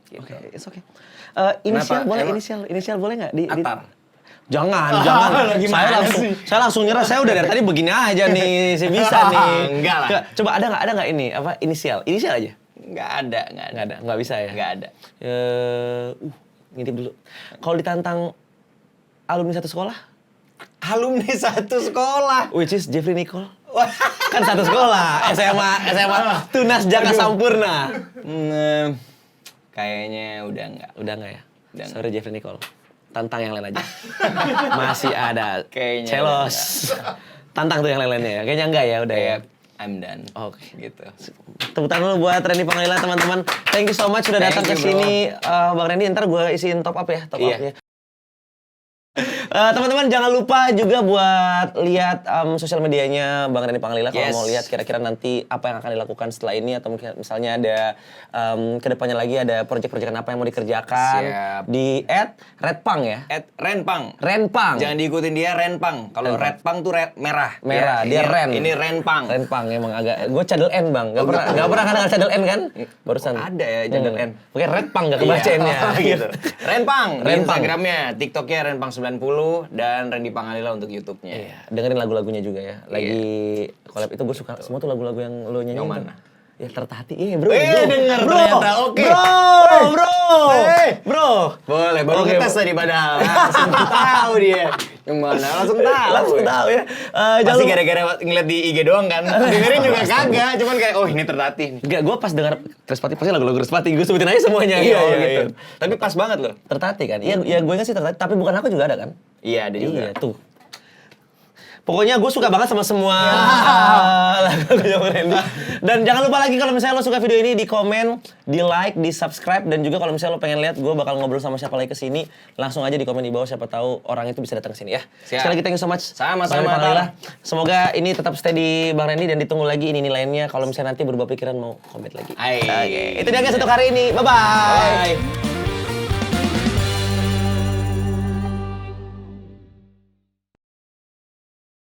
Gitu. Oke, it's okay. Inisial boleh, inisial boleh nggak? Atar. Jangan. Saya langsung nyerah. Saya udah dari tadi begini aja nih, saya bisa nih. Enggak lah. Coba ada nggak ini apa inisial aja? Nggak ada. Nggak bisa ya. Nggak ada. Ngintip dulu. Kalau ditantang alumni satu sekolah? Alumni satu sekolah. Which is Jeffrey Nicole. Kan satu sekolah, SMA Tunas Jaka Sampurna. Kayaknya udah enggak. Udah enggak ya? Udah Sorry Jeffrey Nicole. Tantang yang lain aja. Masih ada. Kayaknya Celos. Tantang tuh yang lain-lainnya ya. Kayaknya enggak ya, udah ya. I'm done. Oke. Gitu. Tepuk tangan dulu buat Randy Pangalila teman-teman. Thank you so much sudah datang ke sini. Bang Randy, ntar gue isiin top up ya. Teman-teman jangan lupa juga buat lihat sosial medianya Bang Randy Pangalila kalau mau lihat kira-kira nanti apa yang akan dilakukan setelah ini atau mungkin misalnya ada kedepannya lagi ada proyek-proyekan apa yang mau dikerjakan. Siap. Di @redpang ya. @renpang. Renpang. Jangan diikutin dia Renpang. Kalau Redpang tuh merah. Merah, dia Ren. Ini Renpang. Renpang emang agak. Gue cadel N bang. Gak pernah kan dengar cadel N kan? Barusan. Ada ya cadel N. Oke Redpang gak kebacainnya. Gitu. Renpang. Di Renpang. Instagramnya, TikToknya Renpang90 dan Randy Pangalila untuk YouTube-nya. Iya, dengerin lagu-lagunya juga ya. Lagi collab itu gue suka semua tuh lagu-lagu yang lo nyanyi. Yang mana? Ya Tertati. Iya bro. Denger bro. ternyata. Oke. Bro. Boleh, baru Oke, ngetes tadi padahal. Langsung tahu dia. Yang mana? Langsung tahu. Ya. Pasti gara-gara ngeliat di IG doang kan. Dengerin juga kagak, cuman kayak oh ini Tertati. Enggak, gue pas denger Krispati pasti lagu-lagu Krispati, gue sebutin aja semuanya. Gitu. Tapi pas banget loh. Tertati kan? Iya, ya gue ingat sih Tertati, tapi bukan aku juga ada kan? Iya, ada juga. Iya, tuh. Pokoknya gue suka banget sama semua lagu-lagunya Bang Randy. Dan jangan lupa lagi kalau misalnya lo suka video ini di komen, di like, di subscribe, dan juga kalau misalnya lo pengen lihat gue bakal ngobrol sama siapa lagi kesini, langsung aja di komen di bawah siapa tahu orang itu bisa datang ke sini ya. Siap. Sekali lagi thank you so much. Sama-sama, Bang Randy Pangalila. Semoga ini tetap stay di Bang Randy dan ditunggu lagi ini lainnya kalau misalnya nanti berubah pikiran mau komen lagi. Hai. Oke. Itu dia guys untuk hari ini. Bye-bye. Bye.